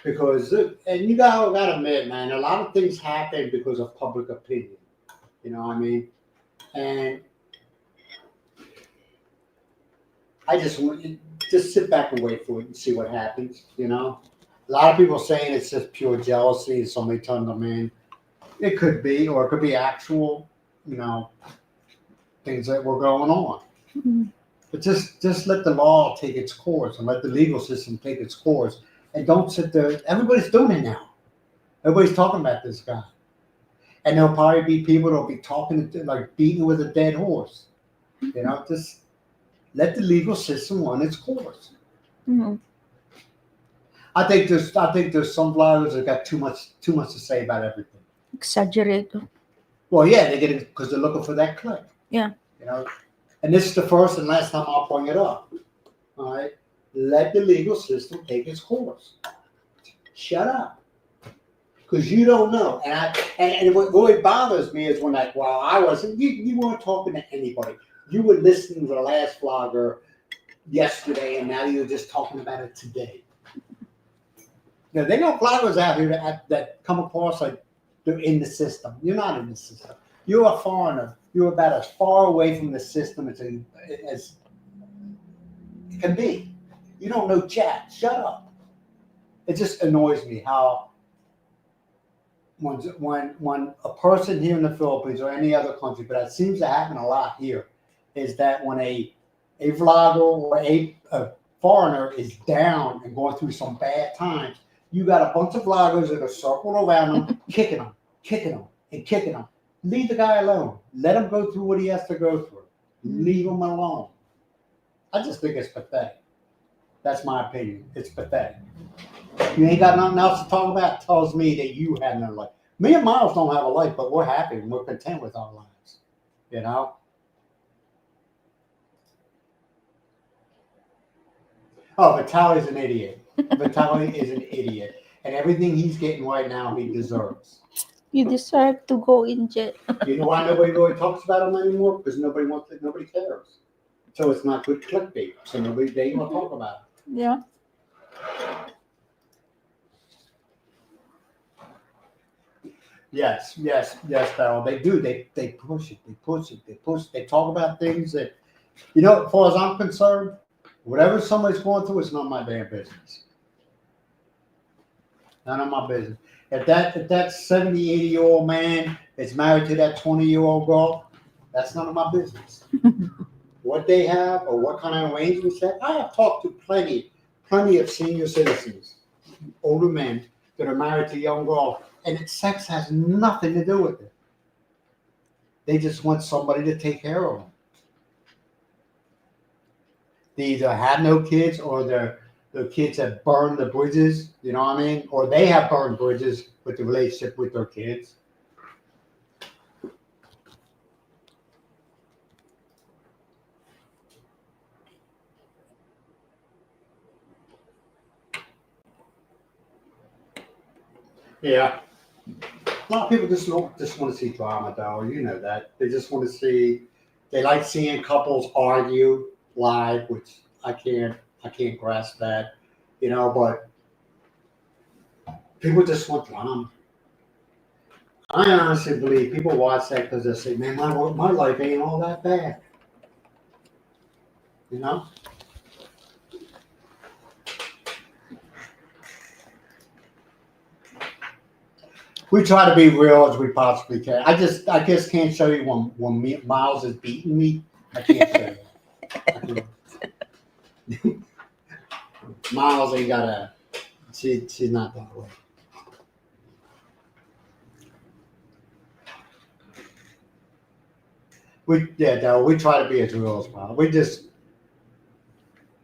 because and you gotta admit, man, a lot of things happen because of public opinion. You know what I mean? And I just want you just sit back and wait for it and see what happens. You know, a lot of people saying it's just pure jealousy and somebody turned them in. It could be, or it could be actual, you know, things that were going on. Mm. But just let the law take its course and let the legal system take its course, and don't sit there. Everybody's doing it now. Everybody's talking about this guy, and there'll probably be people that'll be talking like beating with a dead horse. You know, just let the legal system run its course. Mm. I think there's some bloggers that got too much to say about everything. Exaggerate. Well, yeah, they get it because they're looking for that click. Yeah. You know, and this is the first and last time I'll bring it up. All right, let the legal system take its course. Shut up, because you don't know. And what really bothers me is when I wasn't. You weren't talking to anybody. You were listening to the last vlogger yesterday, and now you're just talking about it today. You know, they got vloggers out here that come across like they're in the system. You're not in the system. You're a foreigner. You're about as far away from the system as it can be. You don't know jack. Shut up. It just annoys me how when a person here in the Philippines or any other country, but it seems to happen a lot here, is that when a vlogger or a foreigner is down and going through some bad times, you got a bunch of vloggers that are circled around them, kicking them. Leave the guy alone. Let him go through what he has to go through. Leave him alone. I just think it's pathetic. That's my opinion. It's pathetic. You ain't got nothing else to talk about. Tells me that you have no life. Me and Myles don't have a life, but we're happy and we're content with our lives. You know? Oh, Vitaly's an idiot. Vitaly is an idiot. And everything he's getting right now, he deserves. You deserve to go in jail. You know why nobody really talks about him anymore? Because nobody cares. So it's not good clickbait. So they ain't gonna talk about it. Yeah. Yes, Farrell. They do. They push it. They talk about things that, you know, as far as I'm concerned, whatever somebody's going through, it's not my damn business. None of my business. If that 70, 80-year-old man is married to that 20-year-old girl, that's none of my business. What they have or what kind of arrangements they have. I have talked to plenty of senior citizens, older men that are married to young girls, and sex has nothing to do with it. They just want somebody to take care of them. They either have no kids or their kids have burned the bridges, you know what I mean? Or they have burned bridges with the relationship with their kids. Yeah. A lot of people just want to see drama, though. You know that. They just want to see. They like seeing couples argue live, which I can't grasp that. You know, but people just want drama. I honestly believe people watch that because they say, "Man, my life ain't all that bad." You know. We try to be real as we possibly can. I just can't show you when Myles is beating me. I can't show you. Myles ain't got a. She's not that way. We try to be as real as possible.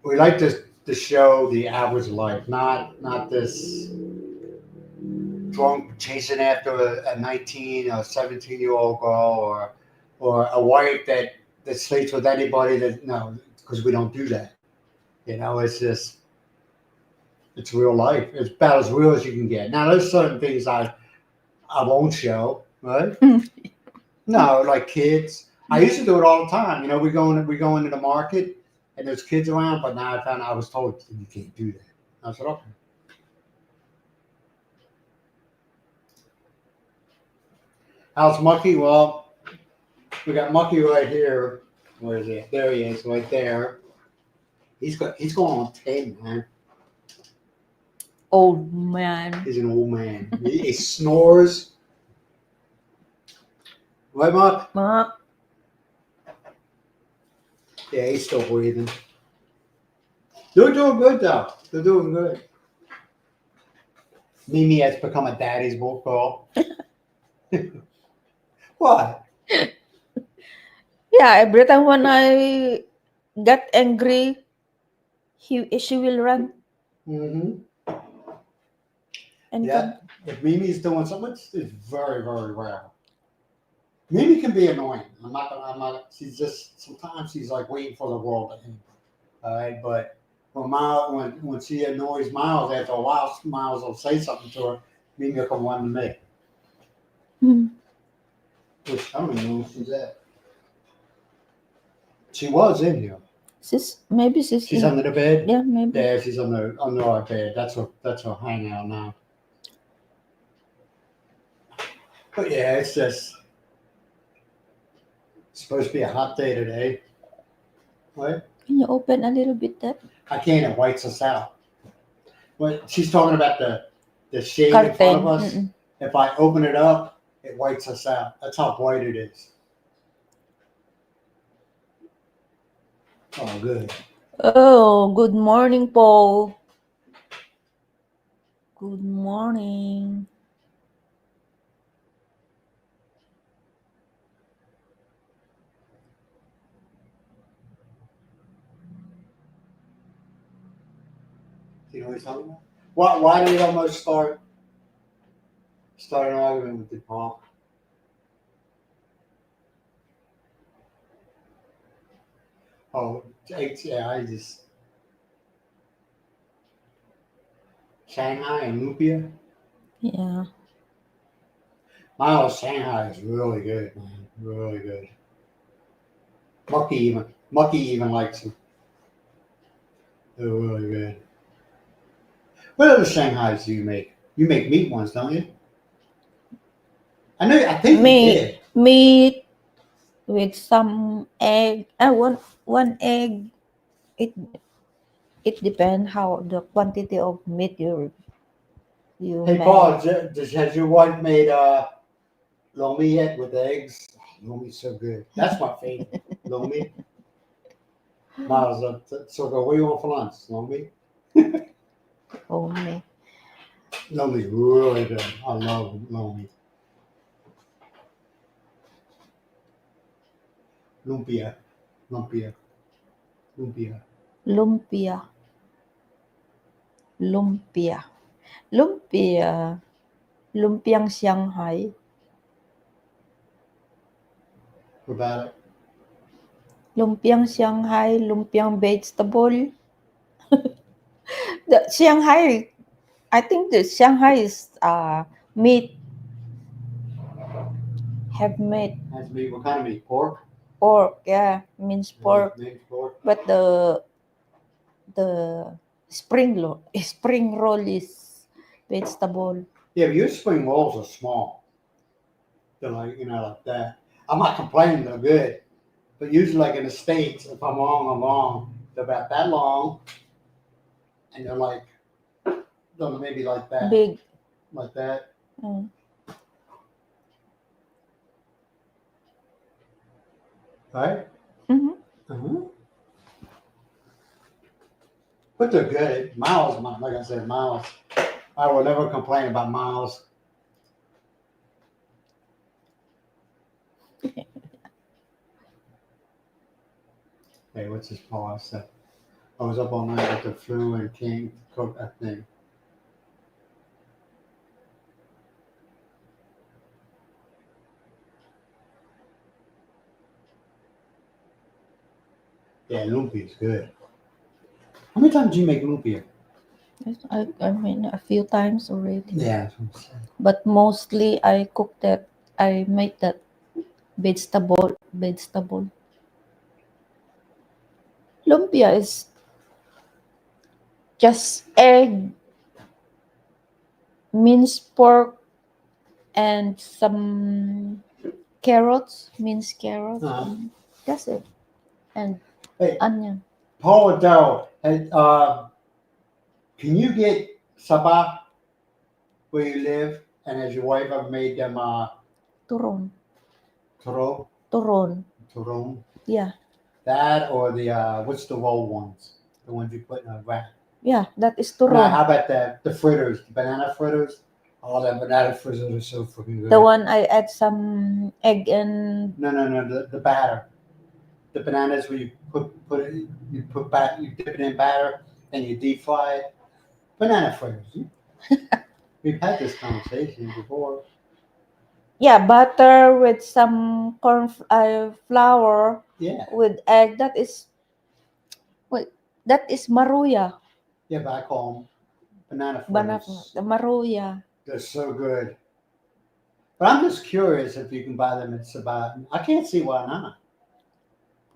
We like to show the average life, not this drunk chasing after a 19 or 17-year-old girl or a wife that sleeps with anybody that no, because we don't do that. You know, it's real life. It's about as real as you can get. Now there's certain things I won't show, right? No, like kids. I used to do it all the time. You know, we go into the market and there's kids around, but now I was told you can't do that. I said, okay. How's Mucky? Well, we got Mucky right here. Where is he? There he is, right there. He's going on 10, man. Old man. He's an old man. He snores. Right, Muck? Mark. Yeah, he's still breathing. They're doing good though. They're doing good. Mimi has become a daddy's book girl. What? Yeah, every time when I get angry, she will run Mm-hmm. and Yeah. come. If Mimi's doing something, it's very, very rare. Mimi can be annoying. I'm not. She's just sometimes she's like waiting for the world to end. All right, but when she annoys Miles after a while, Miles will say something to her. Mimi will come running to me. Hmm. Which I don't even know where she's at. She was in here. Maybe she's She's in. under the bed. Yeah, maybe. Yeah, she's under our bed. That's her hangout now. But yeah, it's just supposed to be a hot day today. Right? Can you open a little bit that I can't. It whites us out. But she's talking about the shade in front of curtain? us. Mm-mm. If I open it up, it whites us out. That's how bright it is. Oh, good. Oh, good morning, Paul. Good morning. You know what he's talking about? Why did he almost start an argument with the Paul? Oh, yeah, I just Shanghai and Lumpia. Yeah. Myles Shanghai is really good, man. Really good. Mucky even likes them. They're really good. What other Shanghais do you make? You make meat ones, don't you? I think you did. Meat with some egg. One egg. It it depends how the quantity of meat you Hey make. Paul, has your wife made lomi yet with eggs? Lomi's so good. That's my favorite. Lomi. Miles, so go. What do you want for lunch? Lomi. Oh me. Lomi's really good. I love lomi. Lumpia, lumpia, lumpia. Lumpia. Lumpia. Lumpia. Lumpiang Shanghai. What about it? Lumpiang Shanghai. Lumpiang vegetable. The Shanghai. I think the Shanghai is meat. Have meat. Has meat. What kind of meat? Pork. Pork. Yeah, means pork. Meat pork. But the spring roll is vegetable. Yeah, but your spring rolls are small. They're like that. I'm not complaining. They're good. But usually, like in the States, if I'm wrong, I'm wrong. They're about that long, and they're like, maybe like that. Big. Like that. Mm. Right? Mm-hmm. Uh-huh. But they're good. Miles, like I said, Miles. I will never complain about Miles. Hey, what's his pause? I was up all night with the flu and came to cook that thing. Yeah, lumpia is good. How many times do you make lumpia? I mean a few times already. Yeah, that's what I'm saying. But mostly I cook that. I make that vegetable. Lumpia is just egg, minced pork, and some carrots, minced carrots. Uh-huh. That's it. And Hey, onion. Paul and Daryl, hey, can you get sabah where you live? And has your wife ever made them Turon. turo, Turon. turon? Yeah. That or the what's the roll ones? The ones you put in a wrap. Yeah, that is Now, turon. how about the fritters, the banana fritters? Oh, the banana fritters are so freaking The good. one I add some egg and No, the batter. The bananas where you put it, you put back, you dip it in batter and you deep fry it. Banana fritters. We've had this conversation before. yeah, butter with some flour Yeah, with egg. That is wait, that is maruya. yeah, but I call them banana Banana, fritters. the maruya. They're so good. But I'm just curious if you can buy them at Sabat. I can't see why not.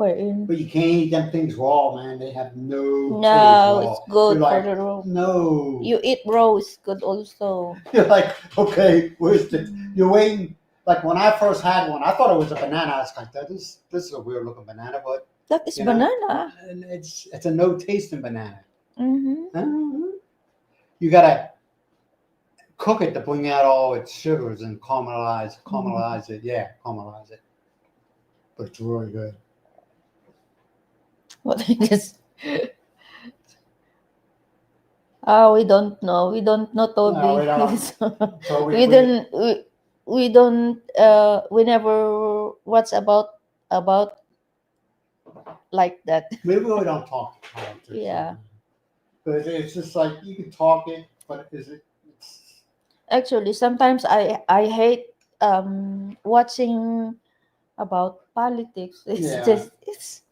Wherein But you can't eat them things raw, man. They have no taste no, it's raw. You're good for like, the raw. no. You eat raw is good also. You're like, okay, where's the? You're waiting. Like when I first had one, I thought it was a banana. I was like, this is a weird looking banana, but That is you know, banana. and it's a no tasting banana. Mm-hmm. Mhm. You gotta cook it to bring out all its sugars and caramelize it. Yeah, caramelize it. But it's really good. What is this? Oh, we don't know. We don't know, No, we Toby. don't. So we don't. We don't. We never. What's about like that? we really don't talk politics. Yeah. But it's just like you can talk it, but is it? It's, Actually, sometimes I hate watching about politics. It's yeah. just it's.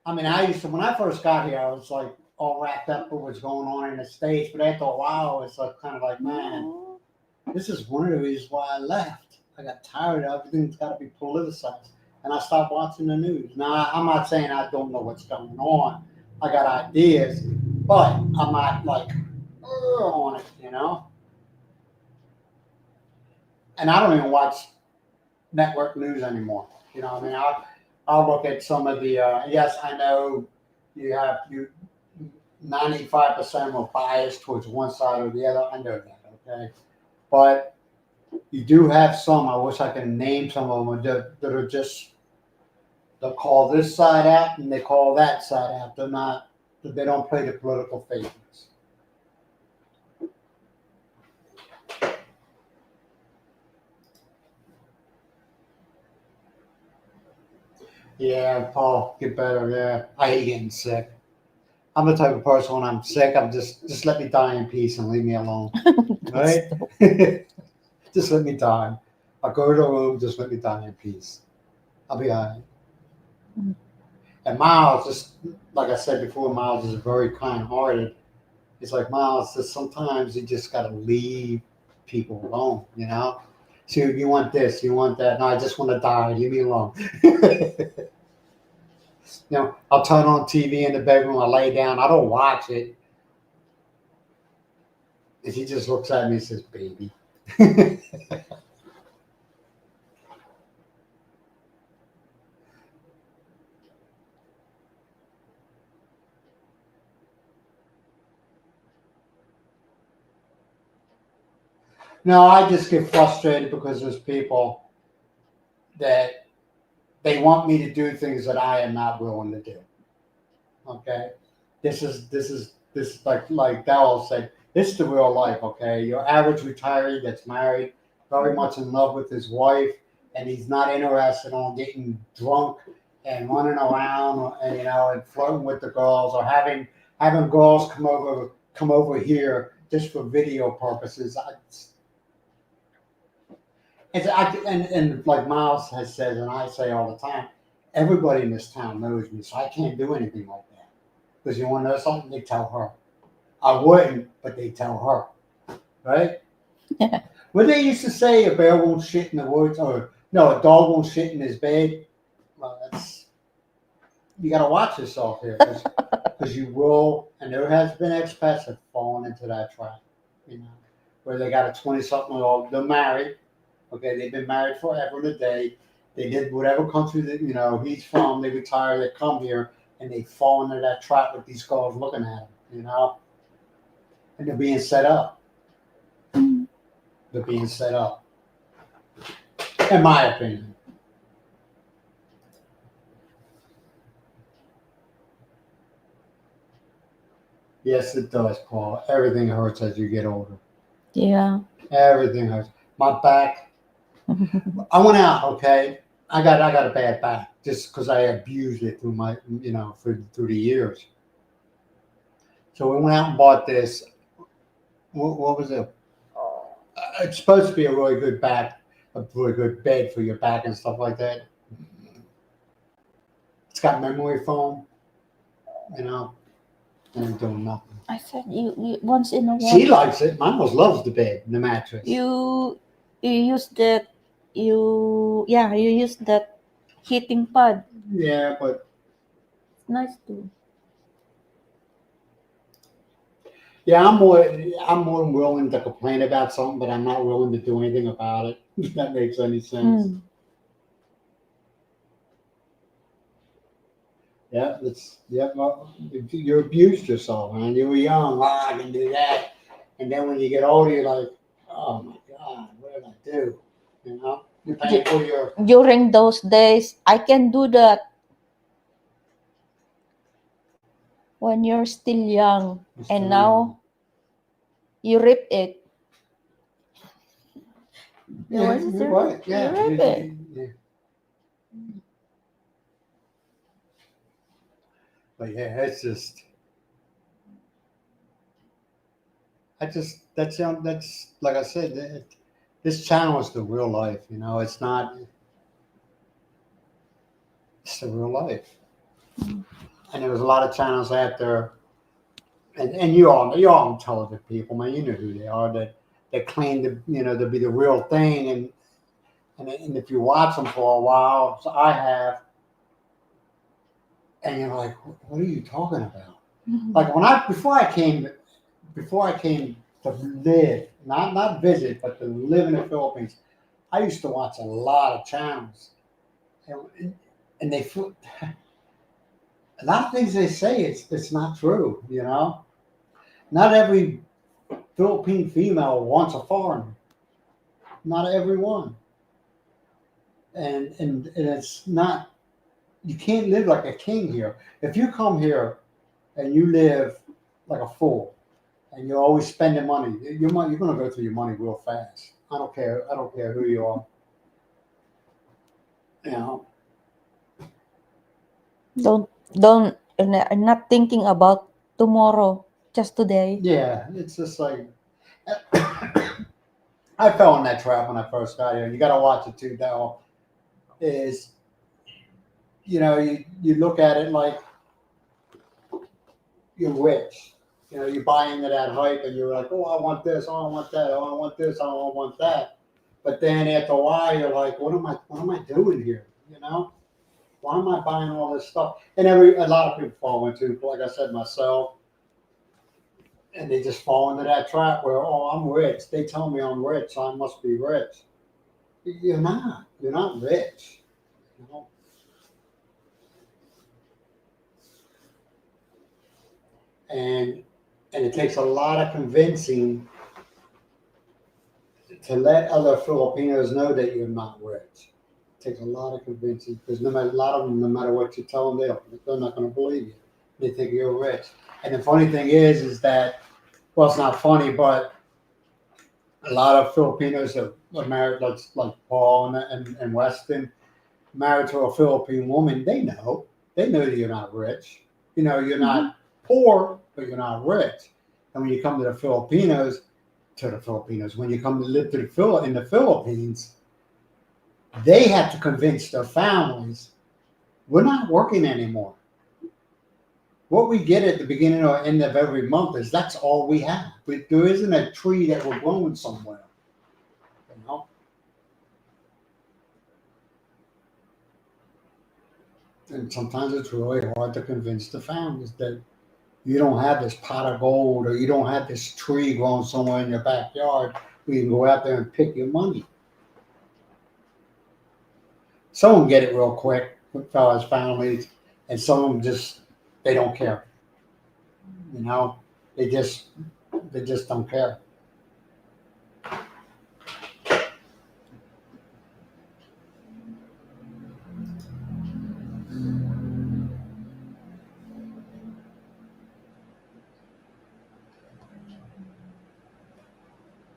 I mean, I used to when I first got here, I was like all wrapped up with what's going on in the states. But after a while, it's like kind of like, man, No. this is one of the reasons why I left. I got tired of everything's got to be politicized, and I stopped watching the news. Now, I'm not saying I don't know what's going on. I got ideas, but I'm not like on it, you know. And I don't even watch network news anymore. You know, I mean, I'll look at some of the. Yes, I know you 95% are biased towards one side or the other. I know that, okay, but you do have some. I wish I could name some of them that are just they'll call this side out and they call that side out. They're not. They don't play the political favorites. Yeah, Paul, get better. Yeah, I hate getting sick. I'm the type of person when I'm sick, I'm just let me die in peace and leave me alone. Right? Stop. Just let me die. I'll go to the room, just let me die in peace. I'll be all right. Mm. And Miles, just like I said before, Miles is very kind hearted. It's like Miles, just sometimes you just gotta leave people alone, you know? So you want this, you want that. No, I just want to die. Leave me alone. I'll turn on TV in the bedroom. I lay down. I don't watch it. And he just looks at me and says, "Baby." No, I just get frustrated because there's people that they want me to do things that I am not willing to do. Okay, this like Darrell said. This is the real life. Okay, your average retiree that's married, very much in love with his wife, and he's not interested on getting drunk and running around and and flirting with the girls or having girls come over here just for video purposes. And like Miles has said, and I say all the time, everybody in this town knows me, so I can't do anything like that. Because you want to know something? They tell her. I wouldn't, but they tell her, right? Yeah. What they used to say, a bear won't shit in the woods, or no, a dog won't shit in his bed. Well, that's you got to watch yourself here, because you will, and there has been expats that fallen into that trap, where they got a 20-something-year-old, they're married, Okay, they've been married forever and a day. They did whatever country that he's from. They retire, they come here, and they fall into that trap with these girls looking at them. And they're being set up. They're being set up, in my opinion. Yes, it does, Paul. Everything hurts as you get older. Yeah. Everything hurts. My back. I went out. Okay, I got a bad back just because I abused it through my through the years. So we went out and bought this. What was it? It's supposed to be a really good back, a really good bed for your back and stuff like that. It's got memory foam, and it's doing nothing. I said you once in a while. She likes it. My almost loves the bed and the mattress. You use that you use that heating pad. Yeah, but It's nice too. yeah, I'm more willing to complain about something, but I'm not willing to do anything about it. If that makes any sense. Yeah, well, you abused yourself, man. You were young. I can do that, and then when you get older, you're like, oh my god, what did I do? You're paying for your. During those days, I can do that. When you're still young, and now you rip it. Yeah, you're right. Yeah, you rip it. But yeah, it's just. That's like I said. This channel is the real life. It's not. It's the real life. And there was a lot of channels out there, and you're all intelligent people, man. You know who they are that claim to be the real thing, and if you watch them for a while, so I have, and you're like, what are you talking about? Like before I came to live, not visit, but to live in the Philippines, I used to watch a lot of channels, and they feel. A lot of things they say it's not true. Not every Philippine female wants a foreigner. Not every one. And it's not. You can't live like a king here. If you come here and you live like a fool, and you're always spending money, you're going to go through your money real fast. I don't care. I don't care who you are. Don't. I'm not thinking about tomorrow. Just today. Yeah, it's just like. I fell in that trap when I first got here. You got to watch it too, though. Is you look at it like you're rich. You buy into that hype, and you're like, oh, I want this, oh, I want that, oh, I want this, oh, I want that. But then after a while, you're like, what am I doing here? Why am I buying all this stuff? And a lot of people fall into, like I said, myself. And they just fall into that trap where, oh, I'm rich. They tell me I'm rich, so I must be rich. You're not. You're not rich. And it takes a lot of convincing to let other Filipinos know that you're not rich. It takes a lot of convincing because a lot of them, no matter what you tell them, they're not going to believe you. They think you're rich. And the funny thing is that, well, it's not funny, but a lot of Filipinos are married, like Paul and Weston, married to a Philippine woman. They know that you're not rich. You're not poor, but you're not rich. And when you come to the Filipinos, when you come to live in the Philippines, they have to convince their families, we're not working anymore. What we get at the beginning or end of every month is that's all we have. But there isn't a tree that we're growing somewhere. And sometimes it's really hard to convince the families that you don't have this pot of gold or you don't have this tree growing somewhere in your backyard where you can go out there and pick your money. Some of them get it real quick as far as families, and some of them just they don't care. You know, they just they just don't care.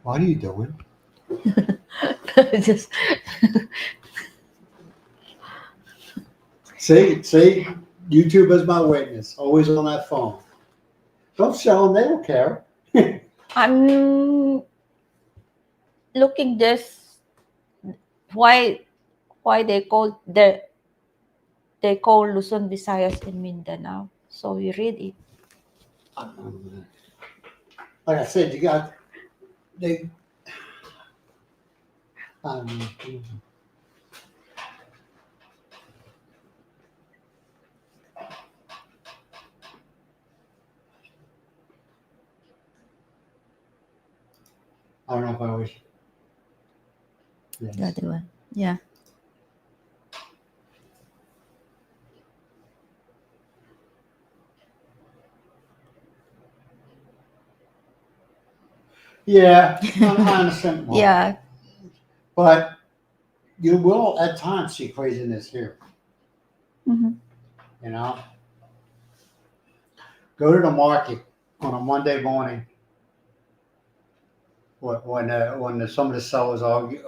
What are you doing? Just See, YouTube is my witness. Always on that phone. Don't show them; they don't care. I'm looking this why they call Luzon, Visayas, and Mindanao. So we read it. Like I said, you got they. Um, I don't know if I was. Yes. Yeah, diba? Yeah. Yeah, I understand. More. Yeah. But you will at times see craziness here. Mhm. You know, go to the market on a Monday morning some of the sellers argue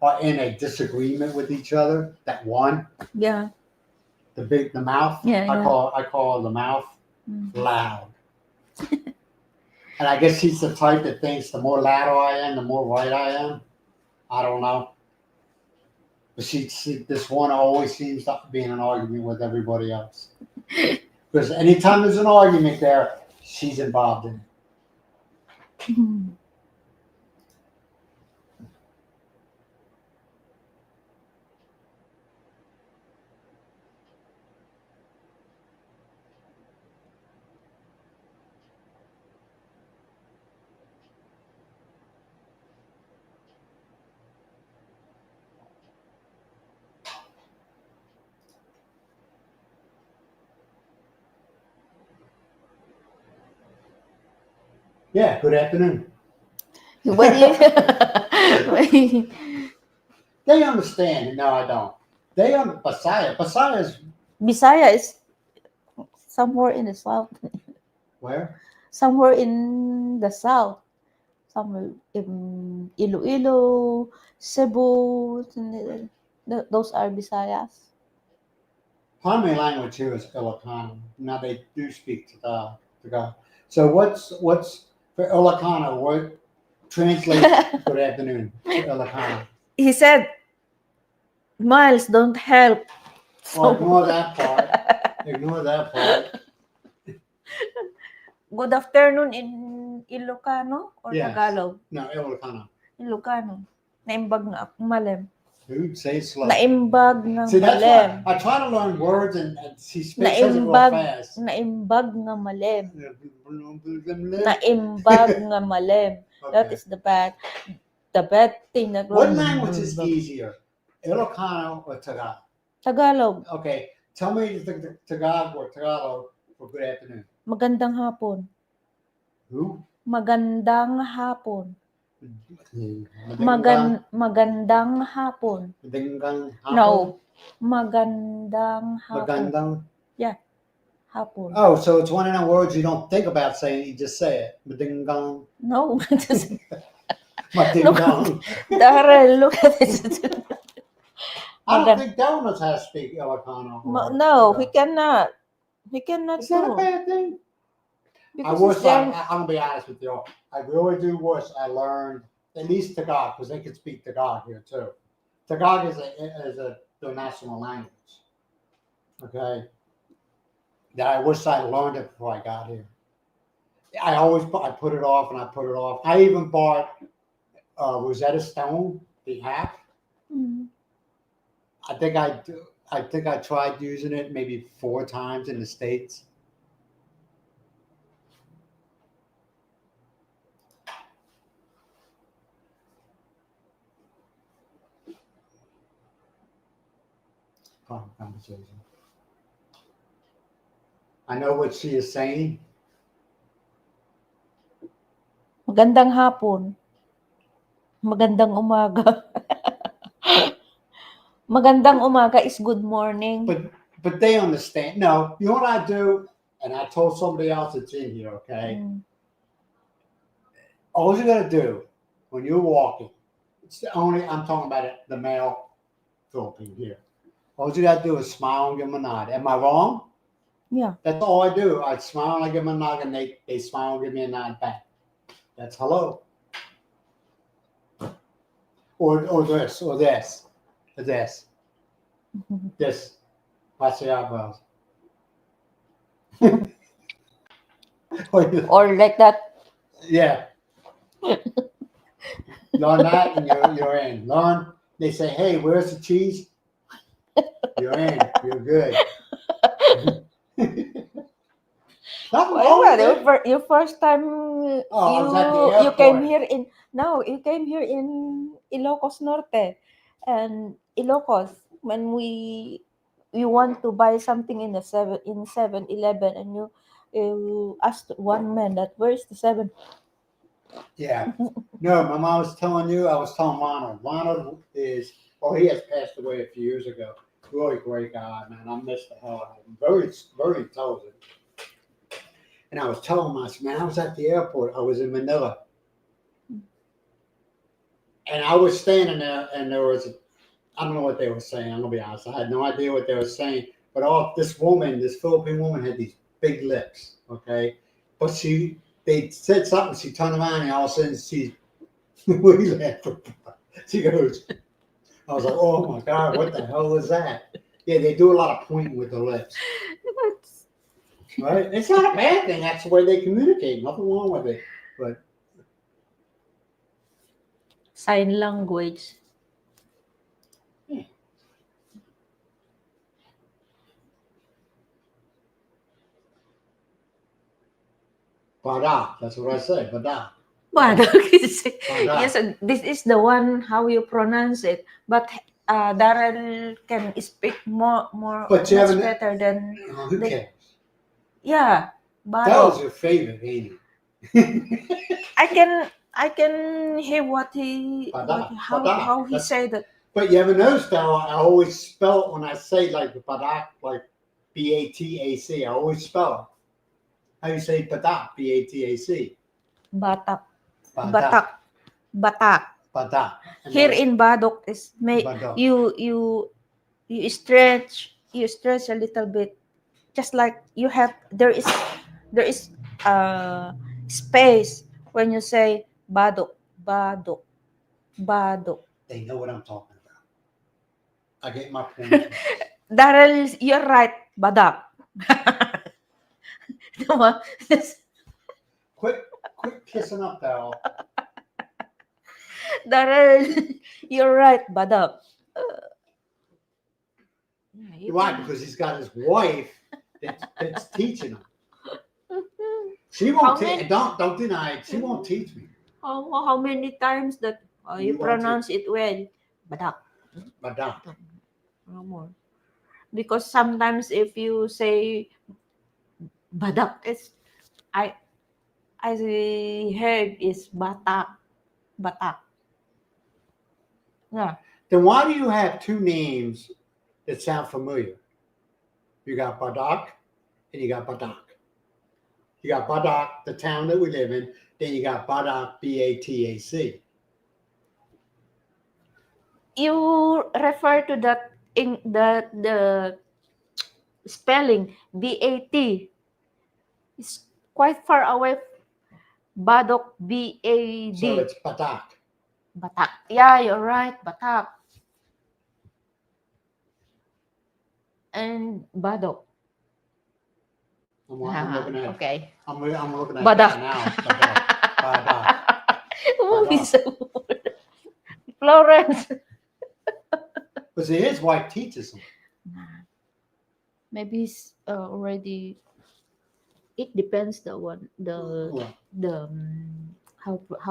are in a disagreement with each other. That one, Yeah. the mouth. Yeah. Yeah. I call the mouth Mm. loud. And I guess he's the type that thinks the more louder I am, the more right I am. I don't know. But this one always seems to be in an argument with everybody else. Because anytime there's an argument there, she's involved in it. Mhm. Yeah, good afternoon. What do you? They understand. No, I don't. They on Pasaya's Bisaya is somewhere in the south. where? Somewhere in the south. Somewhere in Iloilo, Cebu. Those are Bisayas. Primary language here is Ilocano. Now they do speak Tagalog. So what's for Ilocano? What translates good afternoon to Ilocano? He said, Miles, don't help. Oh, So, ignore that part. Ignore that part. good afternoon in Ilocano or Yes. Tagalog? No, Ilocano. Ilocano. Naimbag na ako malem. Dude, say it slow. Naimbag ng See, that's malem. why I try to learn words and she says it real fast. Naimbag nga malem. Naimbag nga malem. That Okay. is the bad thing that What language is easier, Ilocano or Tagalog? Tagalog. Okay, tell me the Tagalog or Tagalog for good afternoon. Magandang hapon. Who? Magandang hapon. Madinggang Magandang hapon. hapon? No. Magandang hapon. Magandang? Yeah. Hapon. Oh, so it's one of them words you don't think about saying, you just say it. Madinggang. No. Madinggang. Darrell, look at it. I don't think Darren knows how to speak Ilocano. No, he cannot. He cannot Is that a do. bad thing? I Because wish it's their- I'm gonna be honest with you. I really do wish I learned at least Tagalog because they can speak Tagalog here too. Tagalog is the national language. Okay, that I wish I learned it before I got here. I put it off and I put it off. I even bought Rosetta Stone, the app. Mm. I think I tried using it maybe 4 times in the States. conversation. I know what she is saying. Magandang hapon. Magandang umaga. Magandang umaga is good morning. But they understand. No, you know what I do? And I told somebody else that's in here, okay? All you gotta do when you're walking, it's the only I'm talking about it, the male Philippine here. All you gotta do is smile and give them a nod. Am I wrong? Yeah. That's all I do. I smile and I give them a nod, and they smile and give me a nod back. That's hello. Or this, or this, or this. This. Watch the eyebrows. Or like that. Yeah. Learn that and you're in. Learn. They say, hey, where's the cheese? You're in. You're good. Nothing wrong with it. Your first time I was at the you came airport. here in Ilocos Norte and Ilocos when we want to buy something in the 7-Eleven and you asked one man that where's the 7. Yeah. No, my mom was telling you, I was telling Ronald. Ronald is, he has passed away a few years ago. Really great guy, man. I miss the hell out of him. Very, very intelligent. And I was telling him, I said, man, I was at the airport. I was in Manila. And I was standing there, and there was, I don't know what they were saying. I'm going to be honest. I had no idea what they were saying. But this Philippine woman had these big lips, okay? But they said something. She turned around, and all of a sudden, we laughed. She goes, I was like, oh my God, what the hell is that? Yeah, they do a lot of pointing with the lips. Right? It's not a bad thing. That's the way they communicate. Nothing wrong with it. But Sign language. Yeah. Bada. That's what I say. Bada. Badok is yes, this is the one how you pronounce it. But Darrell can speak more But you much haven't. better than Who cares? yeah. That was Badok. your favorite, ain't it? I can hear what he Bada. how he said it. But you ever noticed how I always spell it when I say like Badak, like BATAC. I always spell it. How do you say Badak? BATAC. Batak. Badak. Batak. Badak. Here in Badok is Badok. you stretch a little bit, just like there is space when you say Badok. They know what I'm talking about. I get my point. Darrell, you're right, Badak. Quit kissing up, pal. Darrell, you're right, Badak. Why? Because he's got his wife that's teaching him. She won't teach. Don't deny it. She won't teach me. How many times that you pronounce it well? Badak. No more. Because sometimes if you say Badak, I heard is Batak. Yeah. Then why do you have two names that sound familiar? You got Badak and you got Badak. You got Badak, the town that we live in. Then you got Badak, BATAC. You refer to that in the spelling BAT is quite far away. Badok, BAD. So it's Badak. Batak. Yeah, you're right. Batak. And Badok. I'm looking at. Okay. I'm looking at Badak. that now. Badak. Florence. But see, his wife teaches him. Maybe he's already. It depends how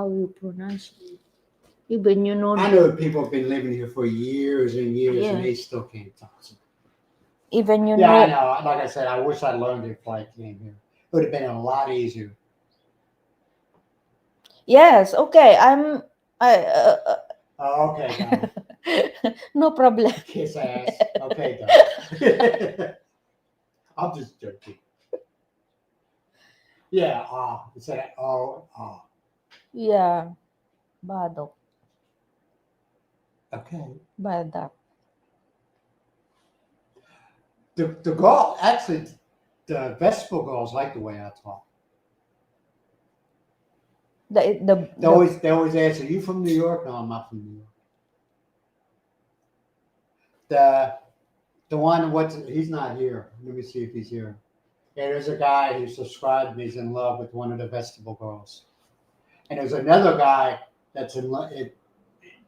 you pronounce it. Even I know people have been living here for years and years, Yeah. and they still can't talk. Even you Yeah, I know. know. Like I said, I wish I learned it before I came here. It would have been a lot easier. Yes, okay. I Oh, okay, Donna. no problem. Kiss ass. Okay, Donna. I'm just joking. Yeah, you said, Yeah, badok, okay. badak. The girl, actually, the vegetable girls like the way I talk. The They always ask, "Are you from New York?" No, I'm not from New York. The the one, he's not here. Let me see if he's here. Yeah, there's a guy who subscribed me. He's in love with one of the vegetable girls, and there's another guy that's in love.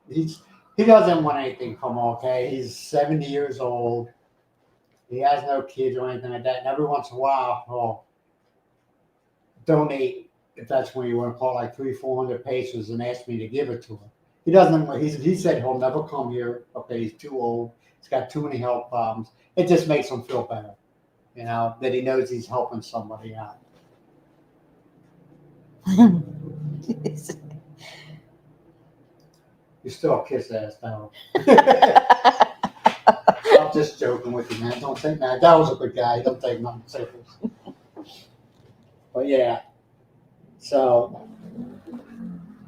He doesn't want anything from her, okay. He's 70 years old. He has no kids or anything like that. And every once in a while, he'll donate, if that's what you want to call it, like 300-400 pesos, and ask me to give it to him. He doesn't. He said he'll never come here. Okay, he's too old. He's got too many health problems. It just makes him feel better, that he knows he's helping somebody out. You still kiss ass though. I'm just joking with you, man. Don't take that. That was a good guy. Don't take nothing serious. But yeah, so,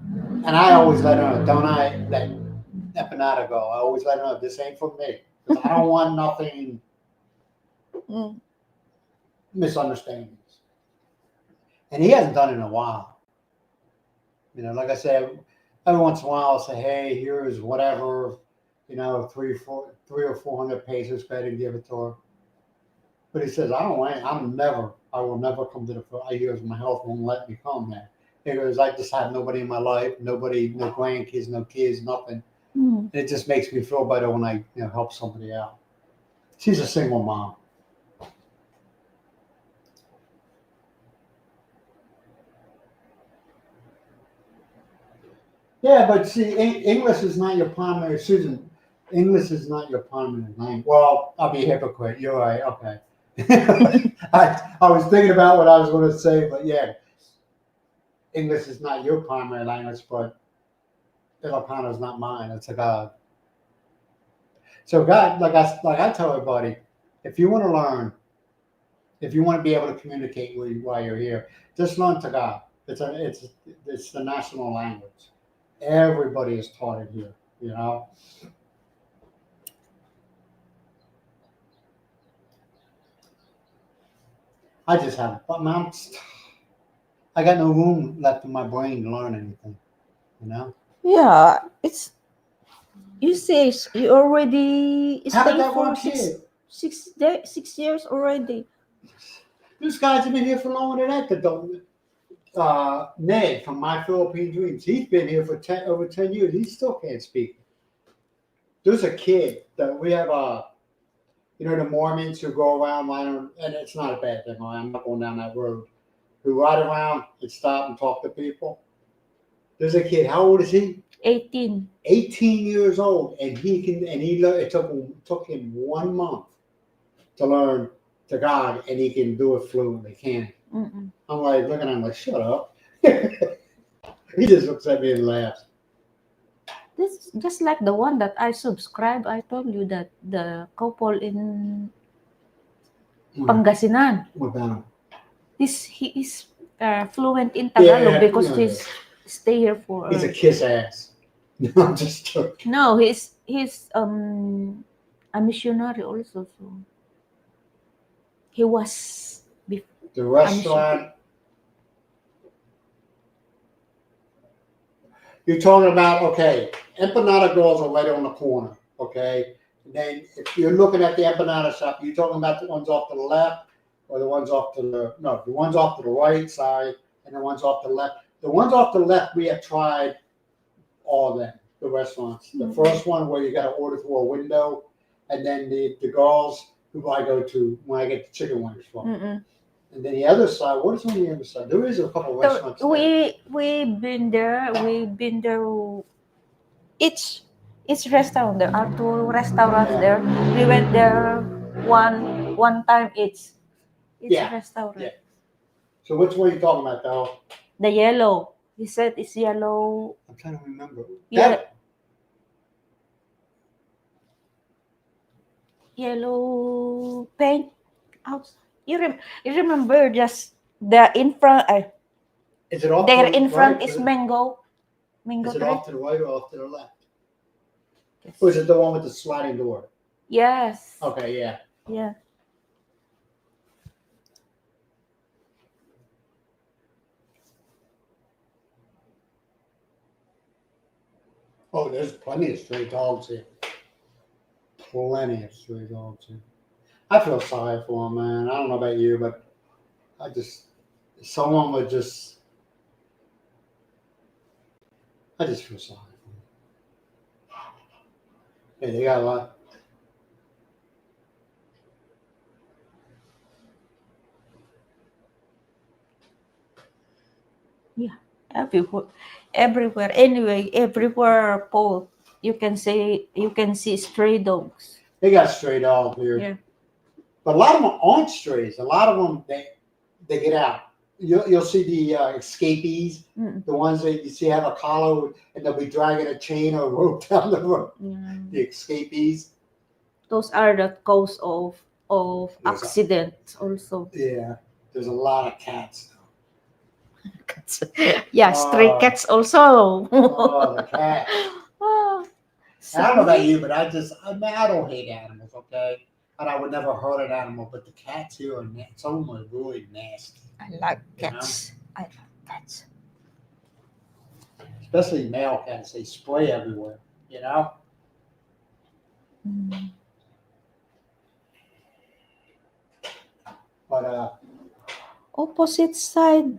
and I always let her know, don't I let empanada go. I always let her know this ain't for me. Because I don't want nothing Mm. misunderstandings. And he hasn't done it in a while. Like I said, every once in a while I'll say, hey, here's whatever, 300 or 400 pesos, go ahead and give it to her. But he says, I don't want it. I will never come to the foot. He goes, my health won't let me come there. He goes, I just have nobody in my life, nobody, no grandkids, no kids, nothing. Mm. And it just makes me feel better when I, help somebody out. She's a single mom. Yeah, but see, English is not your primary, Susan. English is not your primary language. Well, I'll be a hypocrite. You're right. Okay. I was thinking about what I was going to say, but yeah, English is not your primary language, but Ilocano is not mine. It's a God. So God, like I tell everybody, if you want to learn, if you want to be able to communicate while you're here, just learn Tagalog. It's the national language. Everybody is taught it here. I just haven't. But I got no room left in my brain to learn anything. You know. Yeah, it's you say you already How did stay that for work here? 6 years already. These guys have been here for longer than that. Ned from My Philippine Dreams. He's been here for over 10 years. He still can't speak. There's a kid that we have. The Mormons who go around, and it's not a bad thing. I'm not going down that road. Who ride around and stop and talk to people. There's a kid. How old is he? 18. 18 years old, and it took him 1 month to learn Tagalog, and he can do it fluently. Can he? Mm-mm. I'm like looking at him like, shut up. He just looks at me and laughs. This is just like the one that I subscribe. I told you that the couple in Pangasinan. What about him? He is fluent in Yeah, Tagalog because yeah. he's stay here for. He's a kiss ass. No, I'm just joking. No, he's a missionary also. So he was The restaurant. You're talking about, okay, empanada girls are right on the corner, okay? And then if you're looking at the empanada shop, you're talking about the ones off to the left or the ones off to the ones off to the right, sorry, and the ones off to the left. The ones off to the left, we have tried all of them, the restaurants. The first one where you got to order through a window, and then the girls who I go to when I get the chicken wings from. Mm-mm. And then the other side, what is on the other side? There is a couple of restaurants. We've been there. We've been there. Each restaurant there are two restaurants there. We went there one time each Yeah, restaurant. yeah. So which one are you talking about, though? The yellow. He said it's yellow. I'm trying to remember. Yeah, yellow paint out. You remember just the in front. Is it off There to in the front right? is mango Is it tree. off to the right or off to the left? Yes. Or is it the one with the sliding door? Yes. Okay, yeah. Yeah. Oh, there's plenty of stray dogs here. Plenty of stray dogs here. I feel sorry for them, man. I don't know about you, but I just, someone would just, I just feel sorry for them. Yeah, they got a lot. Everywhere. Everywhere. Anyway, everywhere, Paul. You can see stray dogs. They got stray dogs here. Yeah. But a lot of them aren't strays. A lot of them, they get out. You'll see the escapees, Mm. the ones that you see have a collar and they'll be dragging a chain or rope down the road. Mm. The escapees. Those are the cause of There's accidents also. Yeah, there's a lot of cats. Cats. Yeah, stray cats also. Oh, the cat. Oh, I don't know about you, but I don't hate animals, okay? And I would never hurt an animal, but the cats here are some of them are really nasty. I like You know? cats. I like cats. Especially male cats, they spray everywhere, you know? Mm. But Opposite side.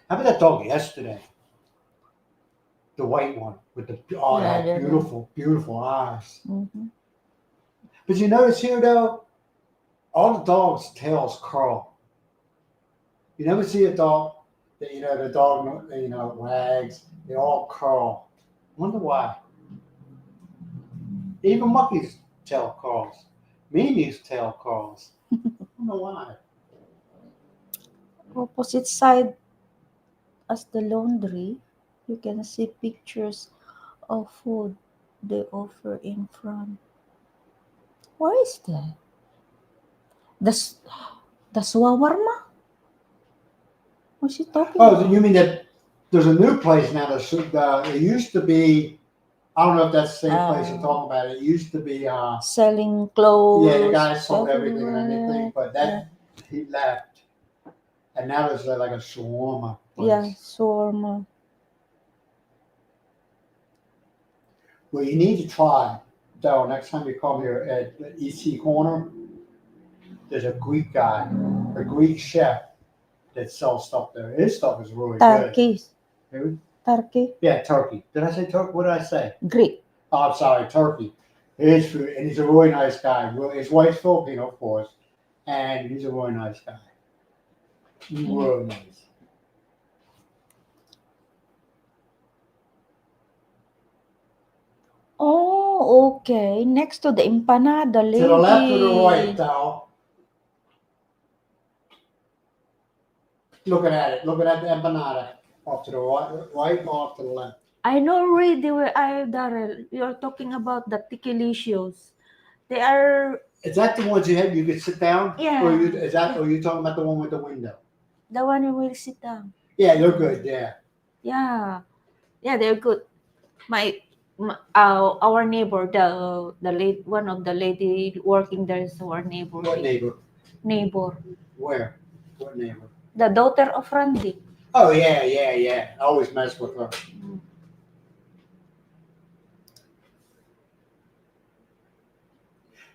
how about that dog yesterday? The white one with the Yeah. beautiful, beautiful eyes. Mm-hmm. But you notice here though, all the dogs' tails curl. You never see a dog that the dog wags. They all curl. Wonder why. Even Mucky's tail curls. Mimi's tail curls. I don't know why. Opposite side as the laundry, you can see pictures of food they offer in front. What is that? The shawarma? What's she talking Oh, about? you mean that there's a new place now? It used to be. I don't know if that's the same place you're talking about. It used to be. Selling clothes. Yeah, the guy sold everything and everywhere. anything, but he left, and now there's like a shawarma place. Yeah, shawarma. Well, you need to try, though, next time you come here at the EC Corner, there's a Greek guy, a Greek chef that sells stuff there. His stuff is really Turkey. good. Who? Turkey. Yeah, Turkey. Did I say Turkey? What did I say? Greek. Oh, I'm sorry, Turkey. His food, and he's a really nice guy. His wife's Filipino, of course, and he's a really nice guy. Really nice. Oh, okay. Next to the empanada lady. To the left or the right, Tal? Looking at it. Looking at the empanada. Off to the right or off to the left? I know already where Darrell. You're talking about the tikilicious. They are. Is that the ones you could sit down? Yeah. Or are you talking about the one with the window? The one you will sit down. Yeah, they're good. Yeah. Yeah, they're good. Our neighbor, one of the lady working there is our neighbor. What neighbor? Neighbor. Where? What neighbor? The daughter of Randy. Oh yeah. I always mess with her.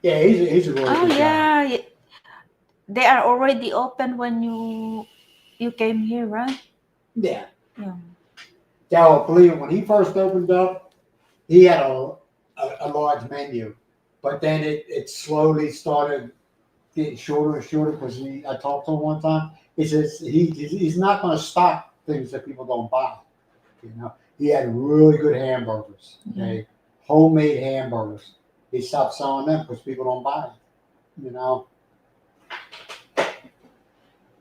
Yeah, he's a really good guy. Yeah. They are already open when you came here, right? Yeah. Yeah. Now, believe it, when he first opened up, he had a large menu, but then it slowly started getting shorter and shorter because I talked to him one time. He says he's not going to stock things that people don't buy. He had really good hamburgers, okay, homemade hamburgers. He stopped selling them because people don't buy it. You know.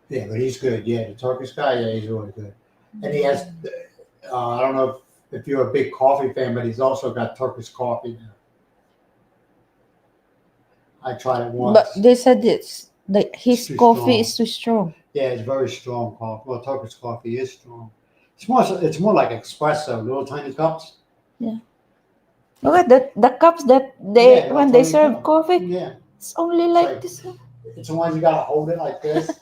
Yeah, but he's good. Yeah, the Turkish guy. Yeah, he's really good. And he has. I don't know if you're a big coffee fan, but he's also got Turkish coffee now. I tried it But once. they said It's his too coffee strong. is too strong. Yeah, it's very strong coffee. Well, Turkish coffee is strong. It's more like espresso, little tiny cups. Yeah. Look at the cups that Yeah, they little when they tiny serve cup. coffee, Yeah, it's only it's like like this. it's the ones you gotta hold it like this.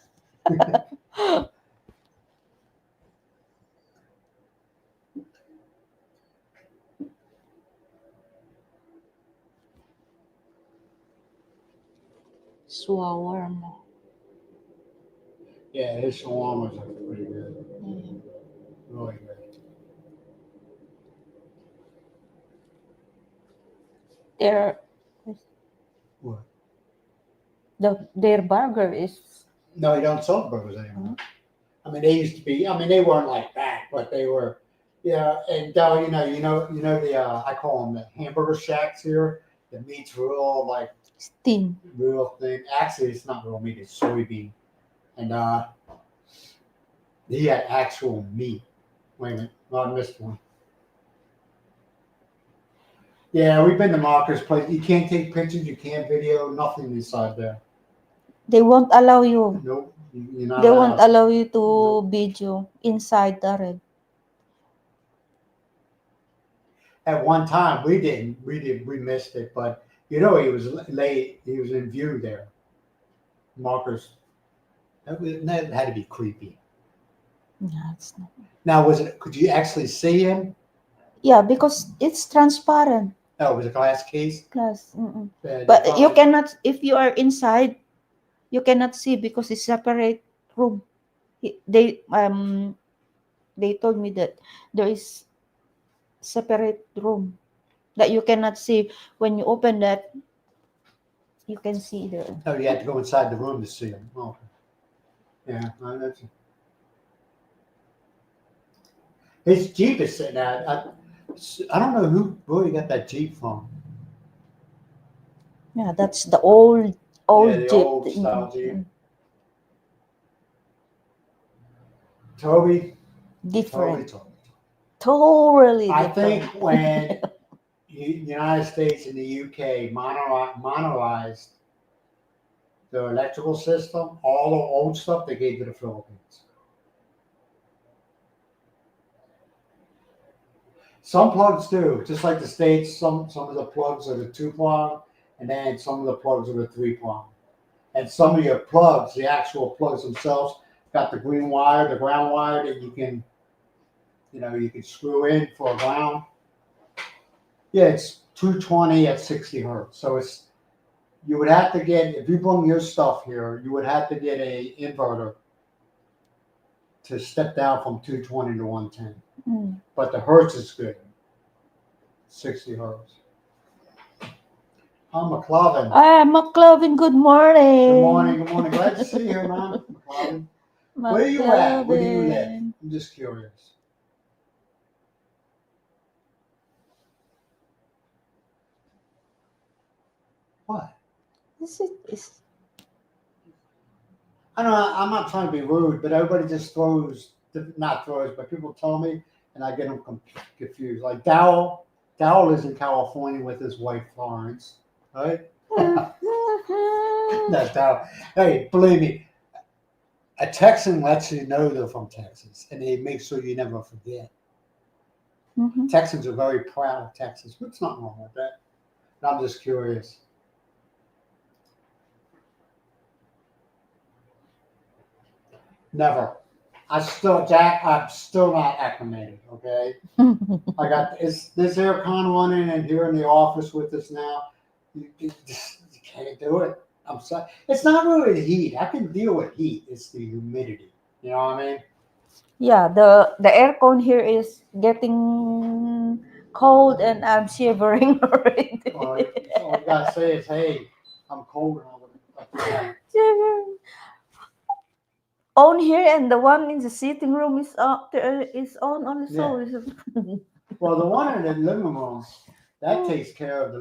Shawarma. Yeah, his shawarmas are pretty good, Mm. really good. Their What? their burger is. No, you don't sell burgers anymore. Mm. I mean, they used to be. I mean, they weren't like that, but they were. Yeah, and the I call them the hamburger shacks here. The meat's real like Steam. real thin. Actually, it's not real meat. It's soybean, and he had actual meat. Wait a minute, no, I missed one. Yeah, we've been to Marcus Place. You can't take pictures. You can't video. Nothing inside there. They won't allow you. Nope, you're not They won't allowed. allow you to Nope. video inside the red. At one time, we didn't. We did. We missed it, but he was late. He was in view there. Marcus. That had to be creepy. No, it's not. Now, was it? Could you actually see him? Yeah, because it's transparent Oh, it was a glass case. glass. Mm-mm. They But you probably. cannot if you are inside. You cannot see because it's separate room. They told me that there is separate room that you cannot see. When you open that, you can see there. Oh, you had to go inside the room to see him. Oh, yeah. That's, his Jeep is sitting out. I don't know where he got that Jeep from. Yeah, that's the old Yeah, old the Jeep. old style Jeep. Mm-mm. Toby, Toby, Different. Toby. Totally I think different. when United States and the UK modernized the electrical system, all the old stuff they gave to the Philippines. Some plugs do, just like the states. Some of the plugs are the 2 plug, and then some of the plugs are the 3 plug. And some of your plugs, the actual plugs themselves, got the green wire, the ground wire that you can screw in for a ground. Yeah, it's 220 at 60 hertz. So you would have to get, if you bring your stuff here, you would have to get a inverter to step down from 220 to 110. Mm. But the hertz is good, 60 hertz. I'm McLovin. McLovin, good Good morning. morning, good morning. Glad to see you here, man. McLovin. Where are you at? Where do you live? McLovin. I'm just curious. What? Is I don't know. I'm not trying to be rude, but everybody just not throws, but people tell me, and I get them confused. Like Dowell is in California with his wife Florence, right? That's Dowell. Hey, believe me, a Texan lets you know they're from Texas, and they make sure you never forget. Mhm. Texans are very proud of Texas. What's not wrong with that? But I'm just curious. Never. I'm still not acclimated. Okay. I got this aircon running, and here in the office with us now. You can't do it. I'm sorry. It's not really the heat. I can deal with heat. It's the humidity. You know what I mean? Yeah, the aircon here is getting cold and I'm shivering already. All you gotta say is, "Hey, I'm cold." And Shivering. On here and the one in the sitting room is on also. yeah. Well, the one in the living room that takes care of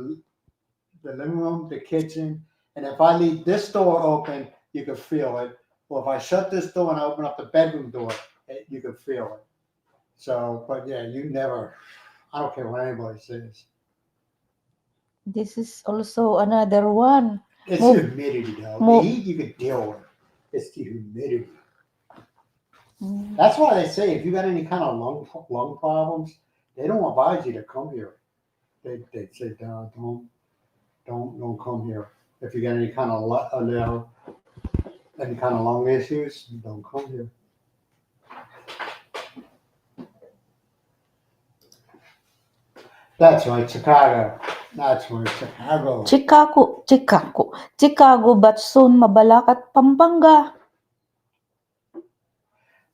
the living room, the kitchen, and if I leave this door open, you can feel it. Or if I shut this door and I open up the bedroom door, you can feel it. So, but yeah, you never. I don't care what anybody says. This is also another one. It's Move, the humidity, though. The move. heat you can deal with. It's the humidity. Mm. That's why they say if you got any kind of lung problems, they don't advise you to come here. They say don't come here. If you got any kind of any kind of lung issues, don't come here. That's right, Chicago. That's right, Chicago. Chicago, but soon Mabalacat, Pampanga.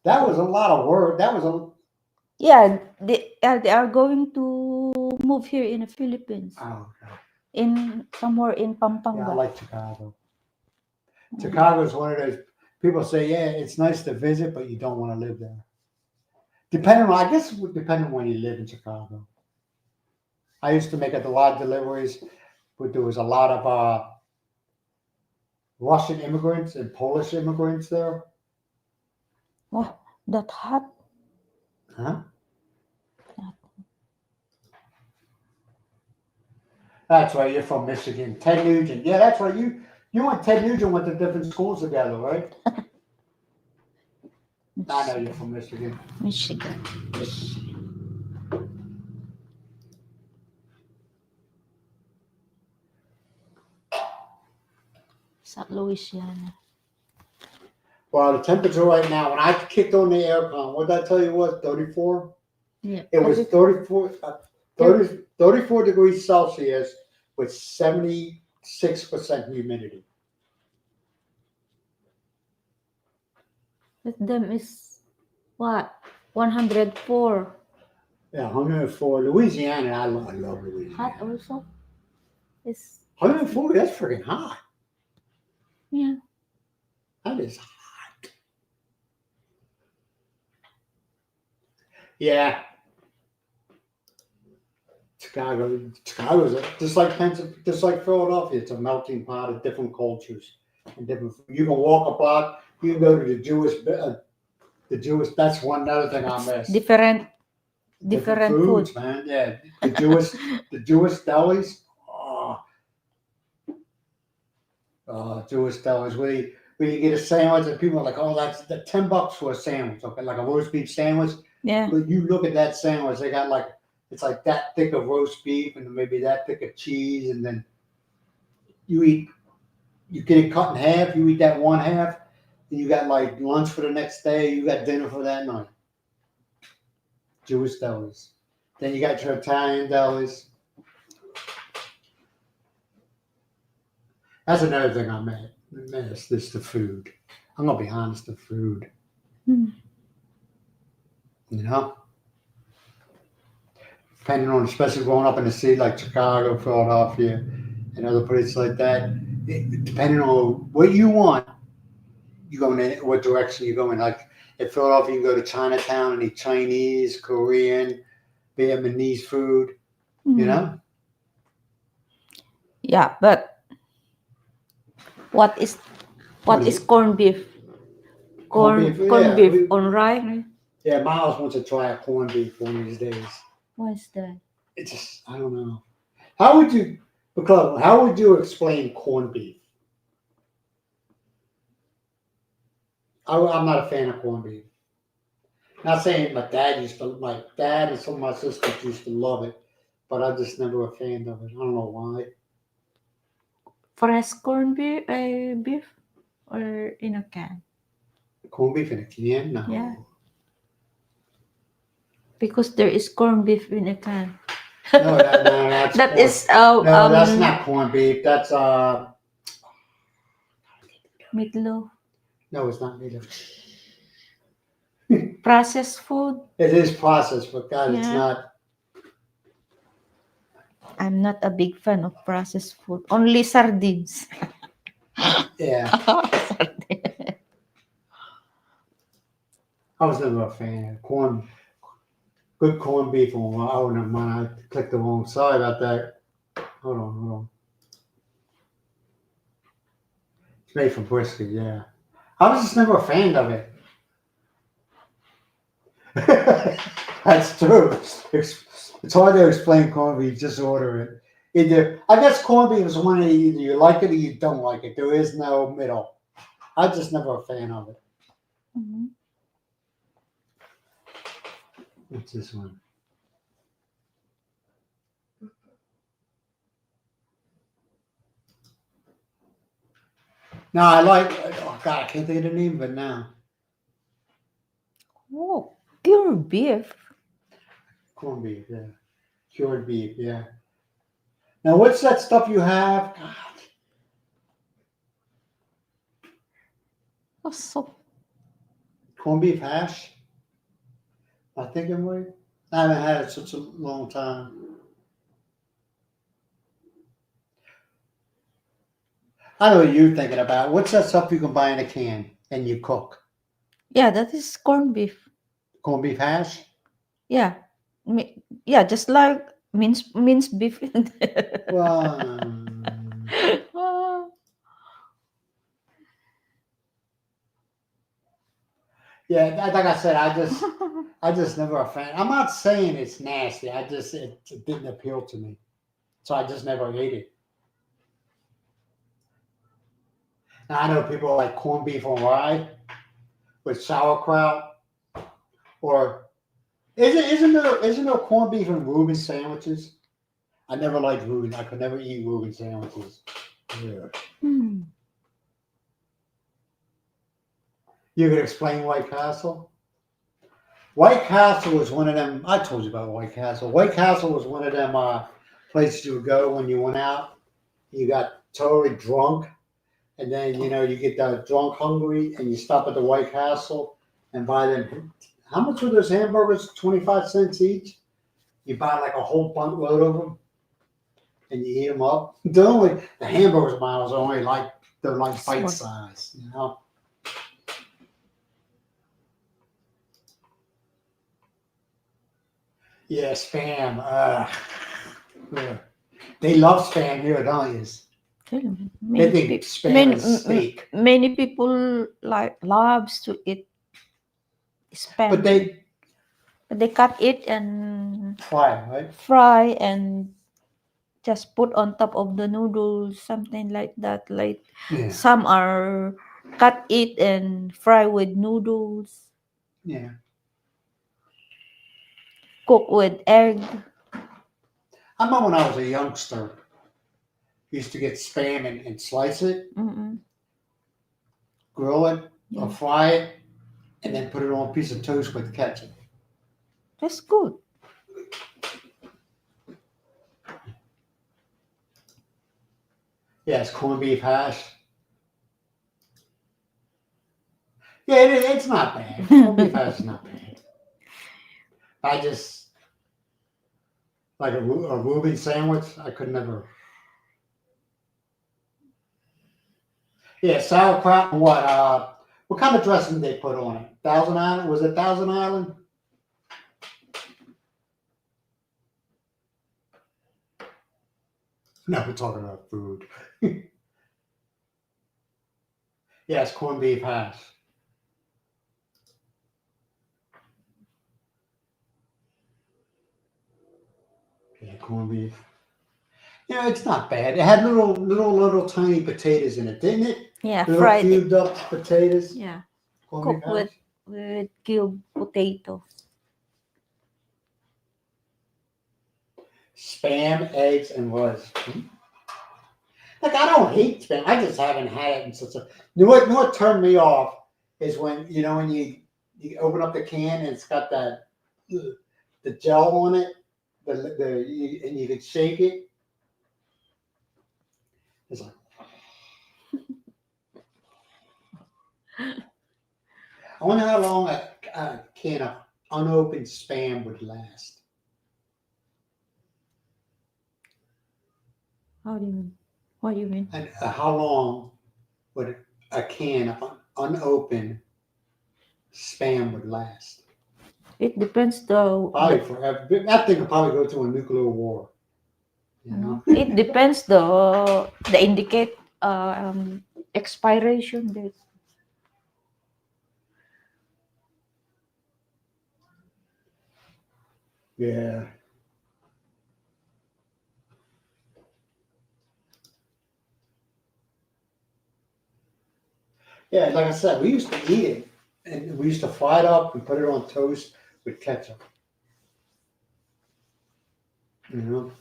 That was a lot of work. That was a. Yeah, they are going to move here in the Philippines. Oh, okay. In somewhere in Yeah, I Pampanga. like Chicago. Chicago is one of those people say, yeah, it's nice to visit, but you don't want to live there. I guess it would depend on when you live in Chicago. I used to make a lot of deliveries, but there was a lot of Russian immigrants and Polish immigrants there. Wow, that hot. Huh? That's right. You're from Michigan. Ted Nugent. Yeah, that's right. You and Ted Nugent went to different schools together, right? I know you're from Michigan. Michigan. Sa Louisiana. Well, the temperature right now, when I kicked on the aircon, what did I tell you was 34? Yeah. It was 34 degrees Celsius with 76% humidity. With them is what? 104. Yeah, 104. Louisiana, I love Louisiana. Hot also. It's 140, that's freaking hot. yeah. That is hot. Yeah. Chicago's just like just like Philadelphia. It's a melting pot of different cultures and different. You can walk a block. You can go to the Jewish. That's one other thing I miss. Different Foods, food. man. Yeah, the Jewish delis. Jewish delis. Where you get a sandwich and people are like, oh, that's the $10 for a sandwich. Okay, like a roast beef sandwich. Yeah. But you look at that sandwich, they got like it's like that thick of roast beef and maybe that thick of cheese, and then you get it cut in half, you eat that one half, and you got like lunch for the next day, you got dinner for that night. Jewish delis. Then you got your Italian delis. That's another thing I miss. This the food. I'm gonna be honest, the food. Hmm. You know? Depending on, especially growing up in the city like Chicago, Philadelphia, and other places like that, depending on what you want, you go in what direction you go in. Like in Philadelphia, you go to Chinatown and eat Chinese, Korean, Vietnamese food. You know? Yeah, but what is corned beef? Corned beef on rye. Yeah, Myles wants to try a corned beef one of these days. What is that? It's just, I don't know. How would you explain corned beef? I'm not a fan of corned beef. Not saying my dad and some of my sisters used to love it, but I'm just never a fan of it. I don't know why. Fresh corned beef or in a can? Corned beef in a can? No. Yeah. Because there is corned beef in a can. No, that's That corn. is No, that's not corned beef. That's meatloaf. No, it's not meatloaf. Processed food. It is processed, but God, it's not. I'm not a big fan of processed food. Only sardines. Yeah. I was never a fan of corn. Good corned beef on. Oh, never mind. I clicked the wrong. Sorry about that. Hold on. It's made from brisket, yeah. I was just never a fan of it. That's true. It's hard to explain corned beef. Just order it. Either I guess corned beef is one of either you like it or you don't like it. There is no middle. I was just never a fan of it. Mhm. What's this one? No, I like. Oh God, I can't think of the name of it now. Oh, pure beef. Corned beef, yeah. Cured beef, yeah. Now, what's that stuff you have? God, Oh, so corned beef hash. I think I'm right. I haven't had it such a long time. I know what you're thinking about. What's that stuff you can buy in a can and you cook? yeah, that is corned beef. Corned beef hash? Yeah, yeah, just like minced beef. Well, Ah. yeah, like I said, I just never a fan. I'm not saying it's nasty. It didn't appeal to me, so I just never ate it. Now I know people like corned beef on rye with sauerkraut, or isn't there corned beef and Reuben sandwiches? I never liked Reuben. I could never eat Reuben sandwiches. Yeah. Hmm. You could explain White Castle? White Castle was one of them. I told you about White Castle. White Castle was one of them places you would go when you went out. You got totally drunk, and then you get drunk, hungry, and you stop at the White Castle and buy them. How much were those hamburgers? 25 cents each. You buy like a whole buttload of them, and you eat them up. The hamburgers miles are only like they're like bite Small. size. You know. Yeah, spam. Yeah. They love spam here, don't you? They Many think people, spam is steak. many people like loves to eat But spam. they They cut it and fry it, right? fry and just put on top of the noodles, something like that. Like Yeah, some are cut it and fry with noodles, yeah. cook with egg. I remember when I was a youngster, used to get spam and slice it, Mm-mm. grill it, or Yeah, fry it, and then put it on a piece of toast with ketchup. that's good. Yeah, it's corned beef hash. Yeah, it's not bad. Corned beef hash is not bad. I just like a Reuben sandwich. I could never. Yeah, sauerkraut and what? What kind of dressing did they put on it? Thousand Island? Was it Thousand Island? No, we're talking about food. Yes, corned beef hash. Yeah, corned beef. Yeah, it's not bad. It had little tiny potatoes in it, didn't it? Yeah, Little fried it. cubed up potatoes. Yeah, Corned beef cook hash. with cubed potato. Spam, eggs, and rice. Like I don't hate spam. I just haven't had it in such a. You know what turned me off is when you open up the can and it's got that the gel on it, and you could shake it. It's like I wonder how long a can of unopened spam would last. How do you mean? What do you mean? And how long would a can of unopened spam would last? It depends Probably forever. That thing could probably go through a nuclear war. You know? it depends the indicate expiration date. Yeah. Yeah, like I said, we used to eat it, and we used to fry it up. We put it on toast with ketchup. You know.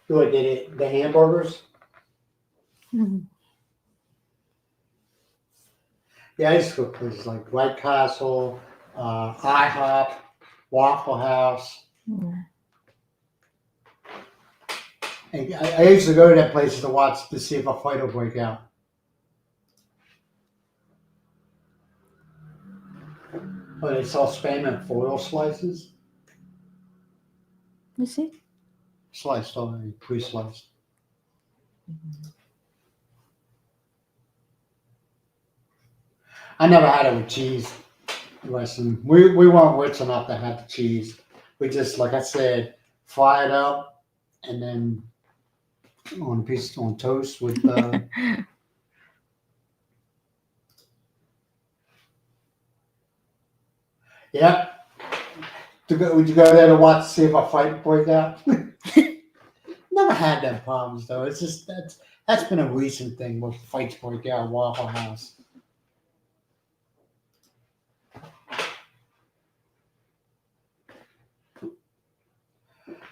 What did it? The hamburgers. Mhm. Yeah, I used to go to places like White Castle, IHOP, Waffle House. Yeah. And I used to go to that place to watch to see if a fight will break out. But they sell spam in foil slices, You see? sliced already, pre-sliced. I never had it with cheese. Listen, we weren't rich enough to have the cheese. We just, like I said, fry it up and then on a piece on toast with yeah. Would you go there to watch see if a fight break out? Never had them problems though. It's just that's been a recent thing where fights break out at Waffle House.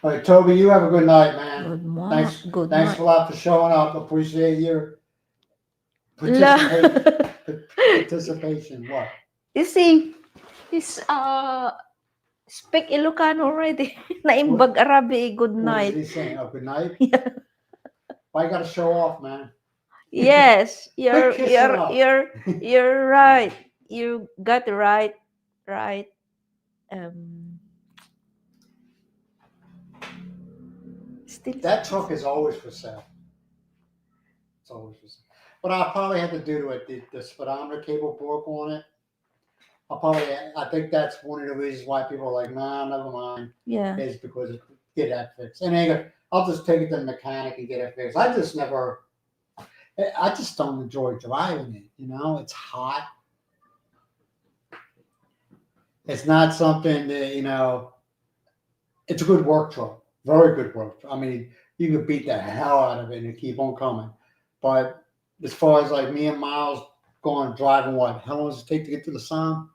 All right, Toby, you have a good night, man. Good morning. Thanks, Good thanks night. a lot for showing up. Appreciate your La. participation. What? You see, he's speak Ilocano already. Naimbag Arabi. Good What is night. he saying? Oh, good night. Yeah. Why you gotta show off, man? Yes, Quit kissing up. you're right. You got it right. Right. Um. Still. That truck is always for sale. It's always for sale. What I probably had to do to it, the speedometer cable broke on it. I think that's one of the reasons why people are like, nah, never mind. Yeah. Is because get that fixed. And I'll just take it to the mechanic and get it fixed. I just don't enjoy driving it. You know, it's hot. It's not something that, it's a good work truck. Very good work truck. I mean, you can beat the hell out of it and keep on coming. But as far as like me and Myles going driving, what? How long does it take to get to the sun?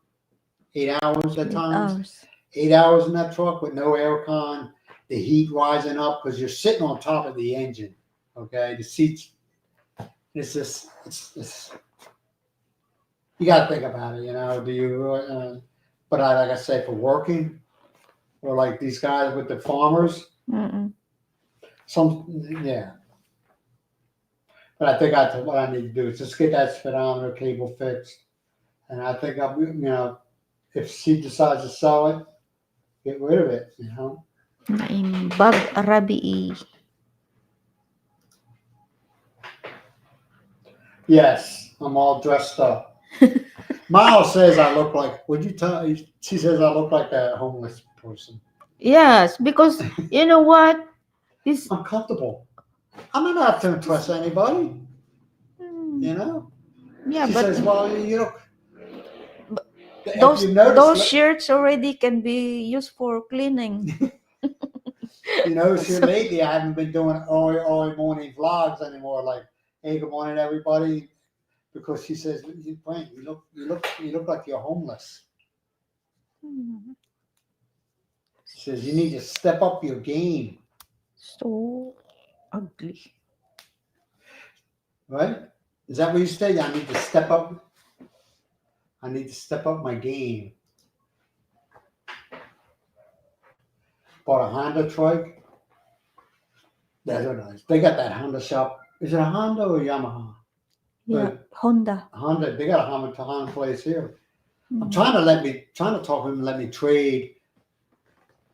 8 hours at 8 times. hours. 8 hours in that truck with no aircon, the heat rising up because you're sitting on top of the engine. Okay, the seats. It's just, it's you got to think about it. Do you really? But like I said, for working or like these guys with the farmers, Mm-mm. yeah. But I think what I need to do is just get that speedometer cable fixed, and I think if she decides to sell it, get rid of it. Naimbag Arabi. Yes, I'm all dressed up. Myles says I look like. Would you tell? She says I look like a homeless person. Yes, because you know what? This. I'm comfortable. I'm not out to impress anybody. Mm, yeah, She but says, "Well, if those you notice, those shirts already can be used for cleaning. here lately, I haven't been doing early morning vlogs anymore. Like, hey, good morning, everybody." Because she says, Brent, you look like you're homeless. Mm, She says you need to step up your game, so ugly. right? Is that what you say? I need to step up. I need to step up my game. Bought a Honda trike. That's what nice. They got that Honda shop. Is it a Honda or Yamaha? Yeah, Honda. Honda. They got a Honda place here. I'm Mm. trying to talk to him and let me trade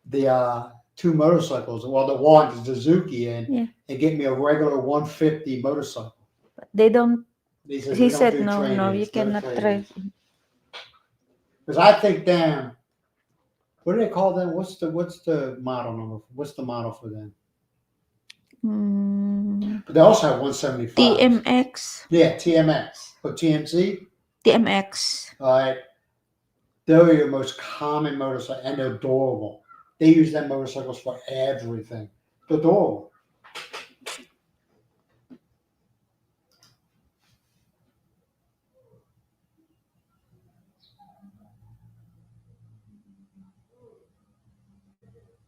the two motorcycles. Well, the one the Suzuki and get me a regular 150 motorcycle. They don't. He says He we don't said do no, no, you trade-ins, no cannot trade-ins. trade. Because I think them What do they call them? What's the model number? What's the model for them? Mm, But they also have 175s. TMX. Yeah, TMX or TMC. TMX. All right, they're your most common motorcycle, and they're adorable. They use them motorcycles for everything. They're adorable.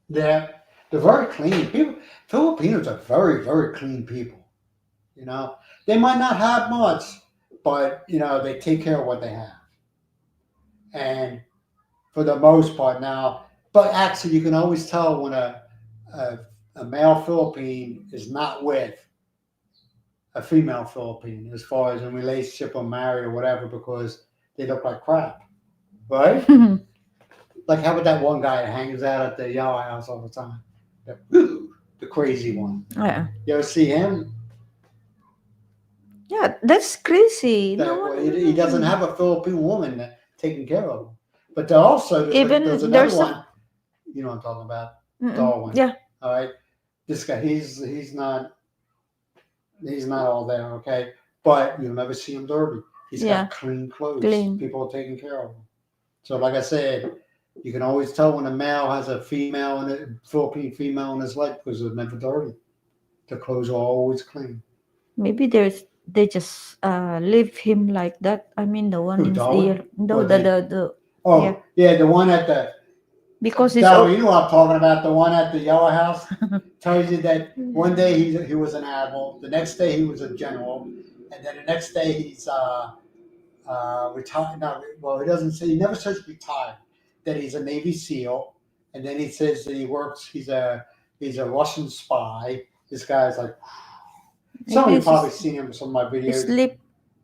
They're very clean. People, Filipinos are very, very clean people. You know, they might not have much, but they take care of what they have, and for the most part now. But actually, you can always tell when a, a male Philippine is not with a female Philippine, as far as in relationship or married or whatever, because they look like crap, right? Like how about that one guy that hangs out at the Yahweh house all the time? The crazy one. Yeah. You ever see him? Yeah, that's crazy. No That one. he doesn't have a Philippine woman taking care of him. But there also there's Even another there's one. You know what I'm talking about? Mm-mm. Darwin. Yeah. All right. This guy, he's not all there. Okay, but you'll never see him dirty. He's Yeah. got clean clothes. Clean. People are taking care of him. So, like I said, you can always tell when a male has a female and a Philippine female in his life because they're never dirty. The clothes are always clean. Maybe they just leave him like that. I mean the one Who, in Darwin? no Or the Oh, yeah, the one at the because it's Darwin. You know what I'm talking about? The one at the Yellow House tells you that one day he was an admiral, the next day he was a general, and then the next day he's retired. No, well, he doesn't say. He never says retired. That he's a Navy SEAL, and then he says that he works. He's a Russian spy. This guy's like. Some of maybe you it's probably seen him in some of my videos.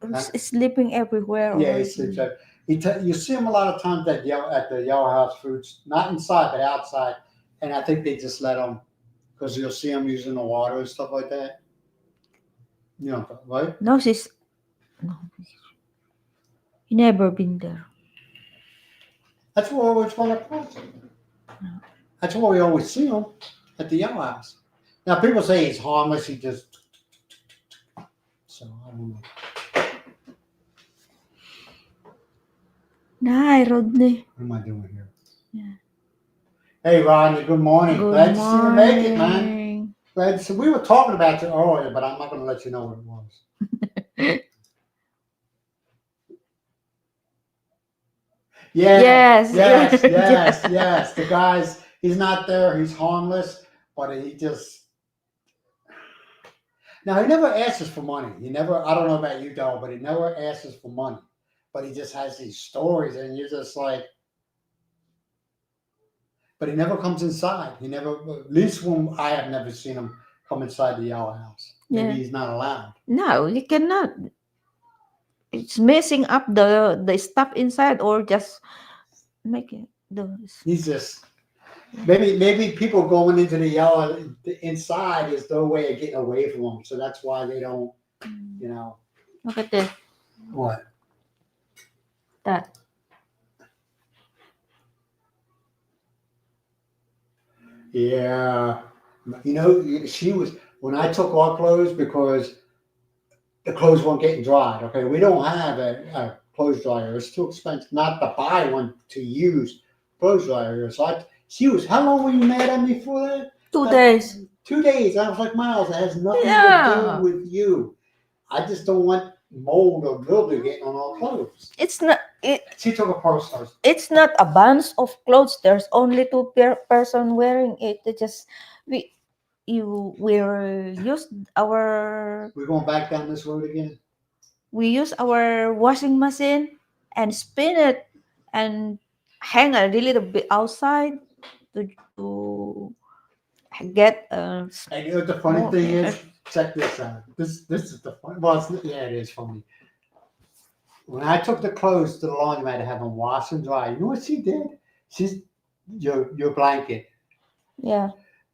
Huh? sleeping everywhere. Yeah, he Already. sleeps at. You see him a lot of times at the Yellow House Foods, not inside but outside, and I think they just let him because you'll see him using the water and stuff like that. You know, right? No, he never been there. That's where we always want to cross. That's where we always see him at the Yellow House. Now people say he's harmless. He just so I don't know. Nah, Rodney. What am I doing here? Yeah. Hey Rodney, good morning. Good Glad to see you make it, man. morning. Glad to see. We were talking about you earlier, but I'm not going to let you know what it was. Yeah, Yes. yes. The guy's he's not there. He's harmless, but he just. Now he never asks for money. He never. I don't know about you, though, but he never asks for money. But he just has these stories, and you're just like. But he never comes inside. He never. At least when I have never seen him come inside the Yellow House. Maybe Yeah. he's not allowed. No, you cannot. It's messing up the stuff inside, or just make it those. He's just. Maybe people going into the Yellow inside is their way of getting away from him. So that's why they don't. You know. Look at this. What? That. Yeah. You know, she was, when I took our clothes because the clothes weren't getting dried, okay? We don't have a clothes dryer. It's too expensive not to buy one to use clothes dryer. So she was, how long were you mad at me for that? 2 days. 2 days. I was like, Myles, it has nothing Yeah. to do with you. I just don't want mold or mildew getting on our clothes. It's not. She took a poster. It's not a bunch of clothes. There's only two person wearing it. They just we use our We're going back down this road again? we use our washing machine and spin it and hang a little bit outside to get And you know what the funny more- thing is? Check this out. This is the fun. Well, it is funny. When I took the clothes to the laundromat to have them wash and dry, you know what she did? She's your blanket. Yeah.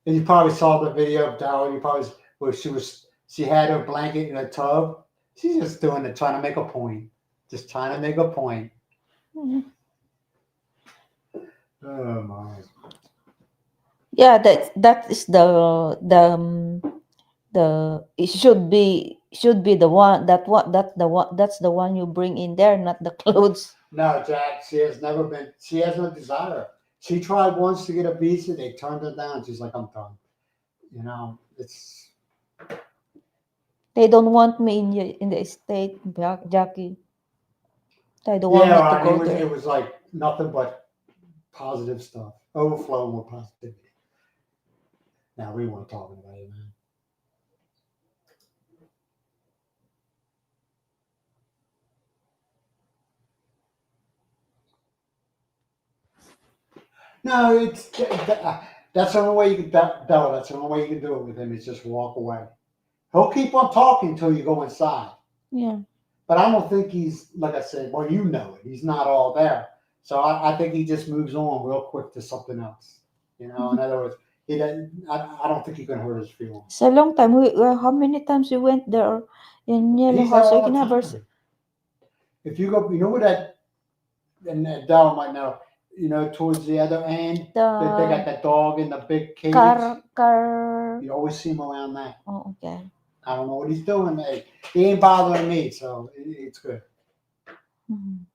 And you probably saw the video of Darryl. You probably where she had her blanket in a tub. She's just doing it, trying to make a point. Just trying to make a point. Mhm. Oh my. Yeah, that is the it should be the one that's the one you bring in there, not the clothes. No, Jack, she has never been, she has no desire. She tried once to get a visa, they turned her down. She's like, I'm done. You know, it's, They don't want me in the estate, Jackie. They don't want yeah, me to right. go It there. was like nothing but positive stuff, overflowing with positivity. Now we weren't talking about it, man. No, that's the only way you can, Bella, that's the only way you can do it with him is just walk away. He'll keep on talking until you go inside. Yeah. But I don't think he's, like I said, well, you know it. He's not all there. So I think he just moves on real quick to something else. You know, in other words, he doesn't, I don't think he can hurt his feelings. It's a long time. How many times we went there in Yellow He's there House? So you all can the never. time. If you go, you know where that, and Dell might know, you know, towards the other end, that they got The that dog in the big cage. car. You always see him around that. Oh, okay. I don't know what he's doing. He ain't bothering me, so it's good. Mhm.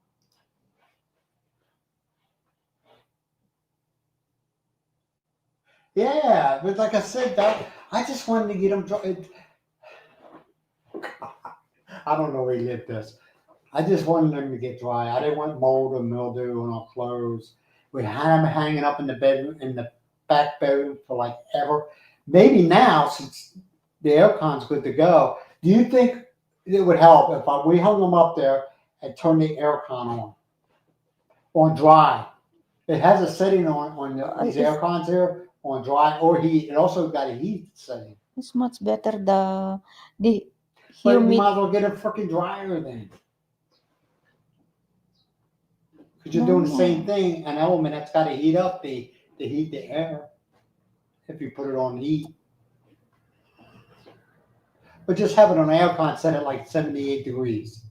Yeah, but like I said, that I just wanted to get him. I don't know where he lived this. I just wanted him to get dry. I didn't want mold or mildew on our clothes. We had him hanging up in the bedroom, in the back bedroom for like ever. Maybe now, since the aircon's good to go, do you think it would help if we hung him up there and turned the aircon on dry? It has a setting on these It's aircons here on dry or heat. It also got a heat setting. it's much better the But you might humid. as well get a freaking dryer then. Because you're doing the same No. thing, an element that's got to heat up the heat the air if you put it on heat. But just have it on aircon set at like 78 degrees.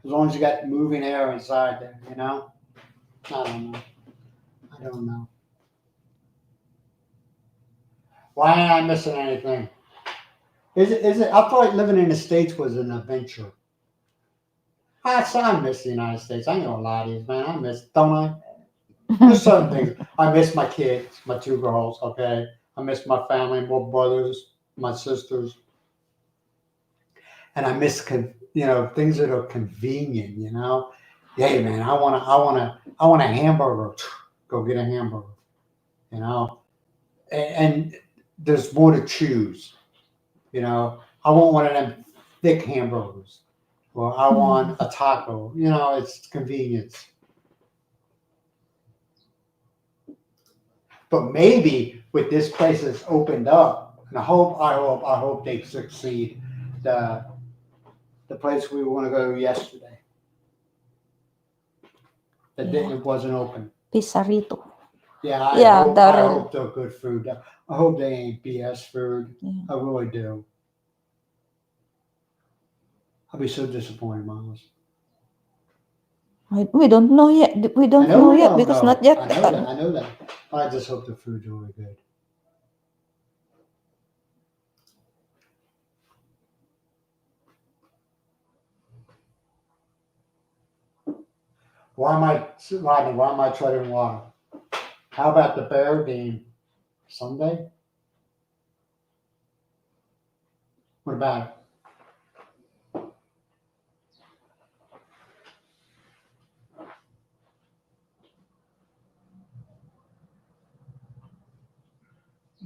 As long as you got moving air inside there, you know? I don't know. I don't know. Why ain't I missing anything? Is it I thought living in the States was an adventure. I miss the United States. I ain't gonna lie to you, man. I miss, don't I? There's certain things. I miss my kids, my two girls, okay? I miss my family, my brothers, my sisters. And I miss, things that are convenient, you know? Hey, man, I want a hamburger. Go get a hamburger, you know? And there's more to choose, you know? I want one of them thick hamburgers. Or I want a taco. You know, it's convenience. But maybe with this place that's opened up, and I hope they succeed. The the place we want to go yesterday that Yeah. it wasn't open. Pisarito. Yeah, Yeah, the I real. hope they're good food. I hope they ain't BS food. Yeah. I really do. I'll be so disappointed, Miles. We don't know yet. We I don't know know we yet don't because not know. yet. I know that. I know that. I just hope the food's really good. Why am I, Rodney? Why am I treading water? How about the Bear game Sunday? What about it?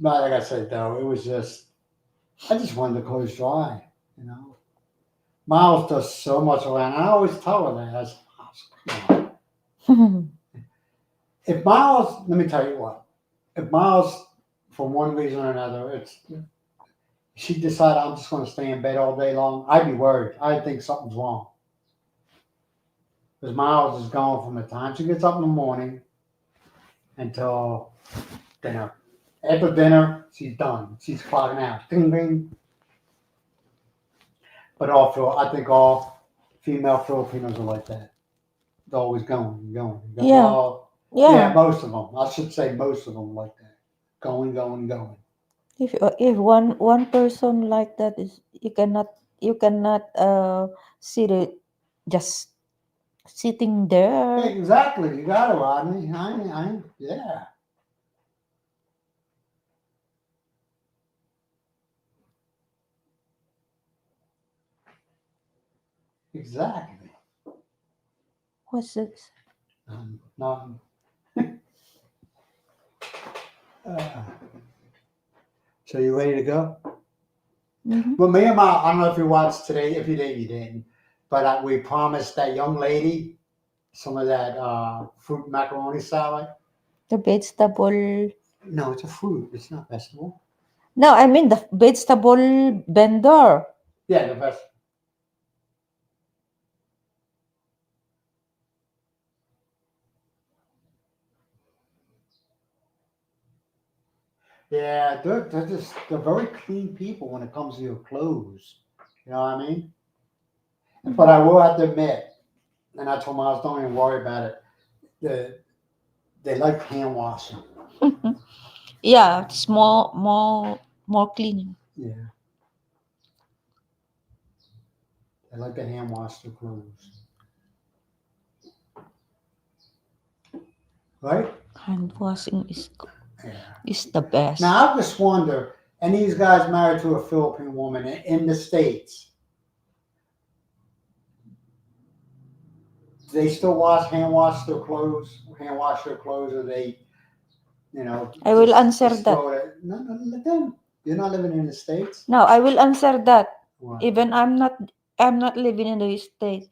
But like I said, though, it was just I just wanted to close dry. You know, Miles does so much around. I always tell her that. I said, "Miles, come on." If Miles, let me tell you what. If Miles, for one reason or another, it's she decided I'm just going to stay in bed all day long, I'd be worried. I'd think something's wrong because Miles is gone from the time she gets up in the morning until dinner. After dinner, she's done. She's clocking out. Ding ding. But I think all female Filipinos are like that. They're always going, going, going. Yeah. Well, Yeah, Yeah. most of them. I should say most of them like that. Going, going, going. If one person like that is, you cannot sit it just sitting Yeah, there. exactly. You got to, Rodney. Yeah, exactly. What's this? Not, uh, so you ready to go? Mm-hmm. Well, me and my, I don't know if you watched today. If you did, you didn't. But we promised that young lady some of that fruit macaroni salad. The vegetable. No, it's a fruit. It's not vegetable. No, I mean the vegetable vendor. Yeah, the best. Yeah, they're very clean people when it comes to your clothes. You know what I mean? But I will have to admit, and I told Miles, don't even worry about it. They like hand washing. Yeah, it's more cleaning. Yeah, they like to hand wash their clothes. Right? Hand washing Yeah. is the best. Now I just wonder, and these guys married to a Philippine woman in the States, do they still hand wash their clothes, or they, I will just answer just that. throw it. No, no, let them. You're not living in the States. No, I will answer that. What? Even I'm not living in the States.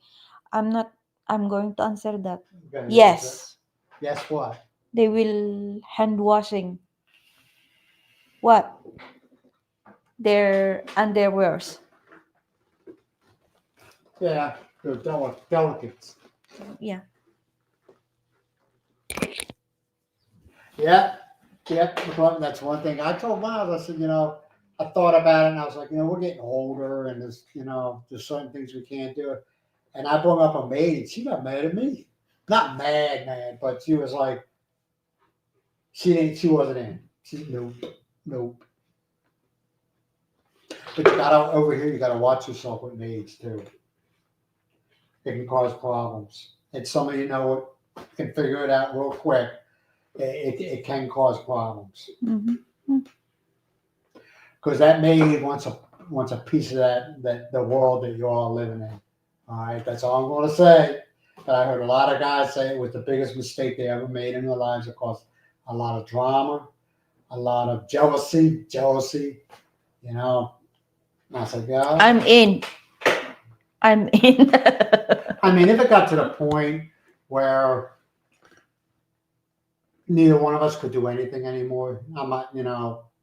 I'm not I'm going to answer that. Okay, answer. Yes. Yes, what? They will hand washing what? Their underwears. Yeah, they're delicates. Yeah. Yeah, yeah. That's one thing I told Miles. I said, I thought about it, and I was like, we're getting older, and there's certain things we can't do. And I brought up a maid, and she got mad at me. Not mad, but she was like, she wasn't in. She nope, nope. But you gotta over here. You gotta watch yourself with maids too. It can cause problems. And some of can figure it out real quick. It can cause problems Mm-hmm. because that maid wants a piece of that the world that you're all living in. All right, that's all I'm going to say. But I heard a lot of guys say it was the biggest mistake they ever made in their lives. It caused a lot of drama, a lot of jealousy. You know, and I said, yeah. I'm in. I'm in. I mean, if it got to the point where neither one of us could do anything anymore, I'm not,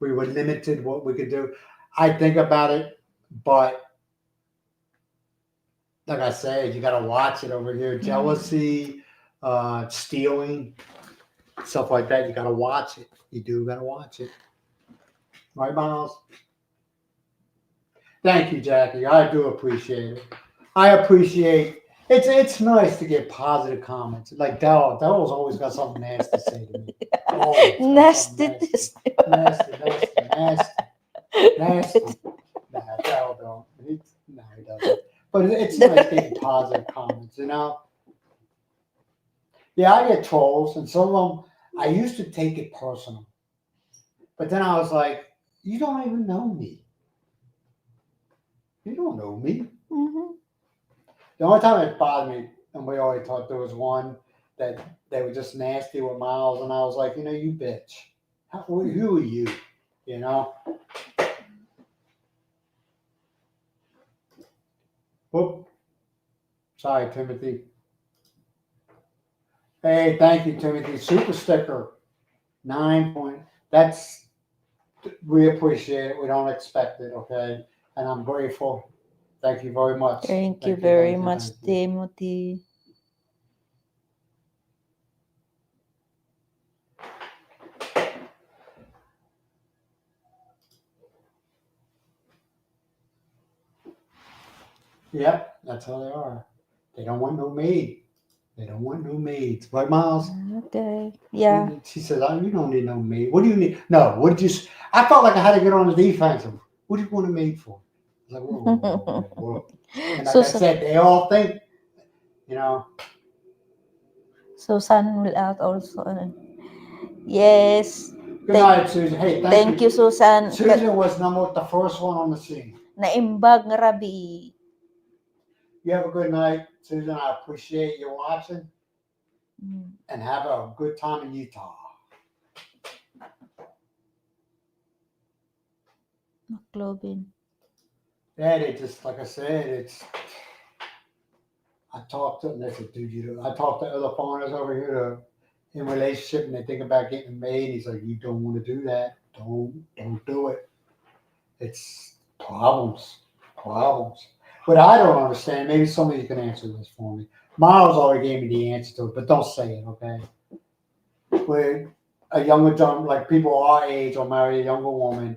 we were limited what we could do. I think about it, but like I said, you got to watch it over here. Jealousy, stealing, stuff like that. You got to watch it. You do got to watch it. Right, Miles? Thank you, Jackie. I do appreciate it. I appreciate it's nice to get positive comments. Like Daryl's always got something nasty to say to me. Always got something Nasty. nasty. Nasty. Nah, Daryl don't. He doesn't. But it's nice getting positive comments. Yeah, I get trolls, and some of them I used to take it personal, but then I was like, you don't even know me. You don't know me. Mm-hmm. The only time it bothered me, and we always thought there was one that they were just nasty with Miles, and I was like, you bitch. Who are you? You know? Whoop. Sorry, Timothy. Hey, thank you, Timothy. Super sticker. 9 point. That's, we appreciate it. We don't expect it, okay? And I'm grateful. Thank you very much. Thank you Thank you, very thank you, much, thank you. Timothy. Yep, that's how they are. They don't want no maid. They don't want no maids, right, Miles? Okay. Yeah. She said, "Oh, you don't need no maid. What do you need? No, what did you? I felt like I had to get on the defensive. What do you want a maid for?" I was like, whoa, whoa, whoa, whoa, whoa. And like I Susan, said, they all think, you know. Susan will out also. Yes. Good Thank, night, Susan. Hey, thank thank you, you. Susan. Susan was the first one on the scene. Naimbag nga rabi. You have a good night, Susan. I appreciate you watching and have a good time in Utah. McLovin. Yeah, they just like I said, it's. I talked to them. They said, "Dude, you." I talked to other foreigners over here in relationship, and they think about getting married. He's like, "You don't want to do that. Don't do it. It's problems, problems." But I don't understand. Maybe somebody can answer this for me. Miles already gave me the answer to it, but don't say it, okay? Where a younger like people our age will marry a younger woman,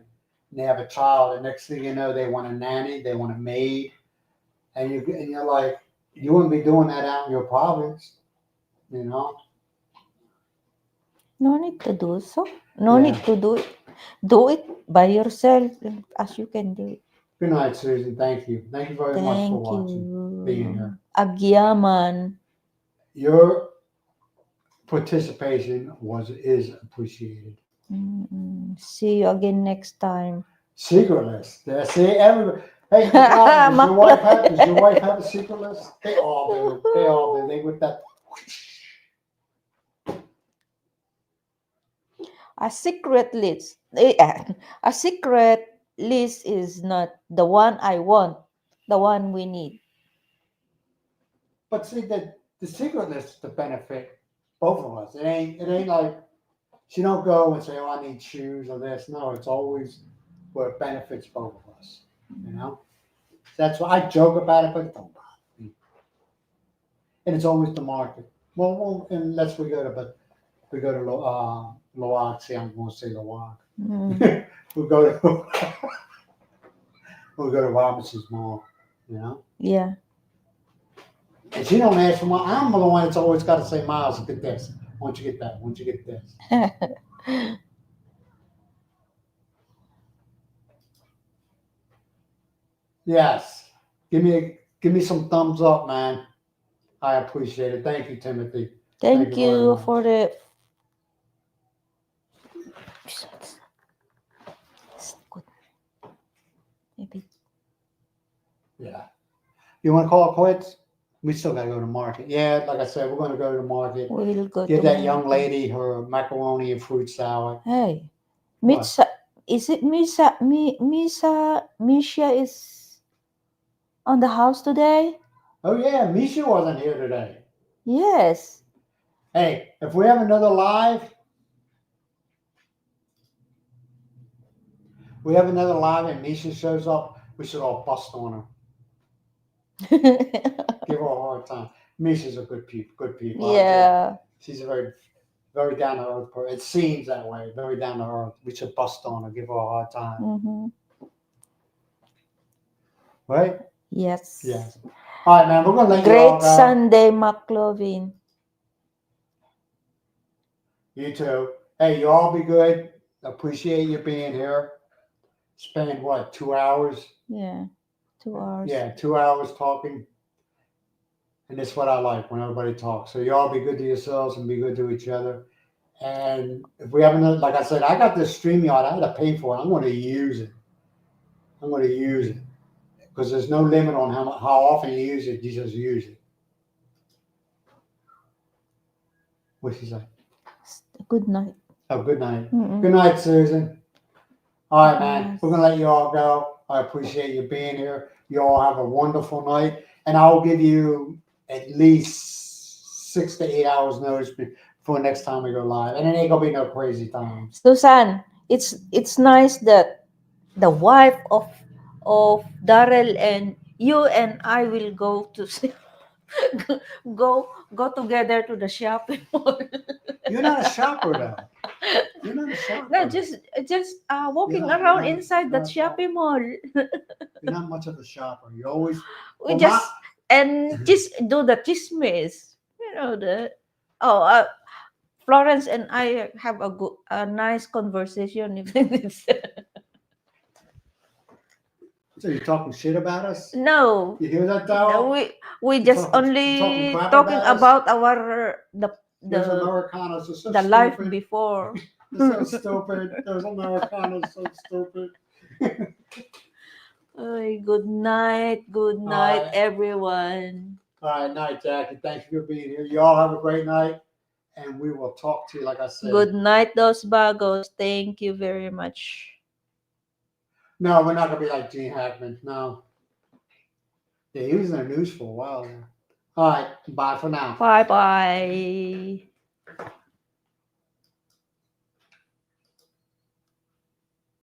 and they have a child, and next thing you know, they want a nanny, they want a maid, and you're like, you wouldn't be doing that out in your province, you know? No need to do so. No Yeah. need to do it. Do it by yourself as you can do it. Good night, Susan. Thank you. Thank you very much for Thank watching, being you. here. Agyaman. Your participation is appreciated. See you again next time. Secret list. See everybody. Hey, does your wife have a secret list? They all do. They all do. They with that. A secret list. A secret list is not the one I want, the one we need. But see that the secret list is to benefit both of us. It ain't like she don't go and say, "Oh, I need shoes or this." No, it's always where it benefits both of us. You know. That's why I joke about it, but it don't bother me. And it's always the market. Well, unless we go to, but we go to Loag. See, I'm going to say Loag. Mm, we go to we go to Robinson's Mall. You know. yeah. And she don't ask for my. I'm the one that's always got to say, "Miles, get this. Why don't you get that? Why don't you get this?" Yes. Give me some thumbs up, man. I appreciate it. Thank you, Timothy. Thank Thank you very you much. for the. It's good. Maybe. Yeah. You want to call it quits? We still got to go to market. Yeah, like I said, we're going to go to the market. We'll go Give to that young market. lady her macaroni and fruit salad. Hey, What? Mitsa, is it Misa? Misha is on the house today? Oh yeah, Misha wasn't here today. Yes. Hey, if we have another live, and Misha shows up, we should all bust on her. Give her a hard time. Misha's a good people. Yeah. She's a very, very down to earth person. It seems that way. Very down to earth. We should bust on her, give her a hard time. Mm-hmm. Right? Yes. Yes. All right, man. We're gonna let you all Great go. Sunday, McLovin. You too. Hey, you all be good. Appreciate you being here. Spend what, 2 hours? Yeah. 2 hours. Yeah, 2 hours talking. And that's what I like when everybody talks. So you all be good to yourselves and be good to each other. And if we have another, like I said, I got this StreamYard. I had to pay for it. I'm going to use it. I'm going to use it because there's no limit on how often you use it. You just use it. What's she say? Good night. Oh, good night. Mm-mm. Good night, Susan. All right, man. Yes. We're going to let you all go. I appreciate you being here. You all have a wonderful night. And I'll give you at least 6 to 8 hours notice before next time we go live. And it ain't going to be no crazy times. Susan, it's nice that the wife of Darrell and you and I will go to go together to the shopping mall. You're not a shopper, though. You're not a shopper. No, just walking You're not- around you're not- inside that you're not- shopping mall. You're not much of a shopper. You always. We Well, just and just do the chismes. You know that. Oh, Florence and I have a nice conversation. Even So you're talking shit about us? no, You hear that, no, Daryl? we You're just talking only crap talking about us? about our Those the Americanos are so the life stupid. before. They're so stupid. Those Americanos are so stupid. Ay, good All night, right. everyone. All right. Night, Jackie. Thank you for being here. You all have a great night. And we will talk to you, like I said. Good night, Dos Bagos. Thank you very much. No, we're not going to be like Gene Hackman. No. Yeah, he was in the news for a while now. All right. Bye for now. Bye bye.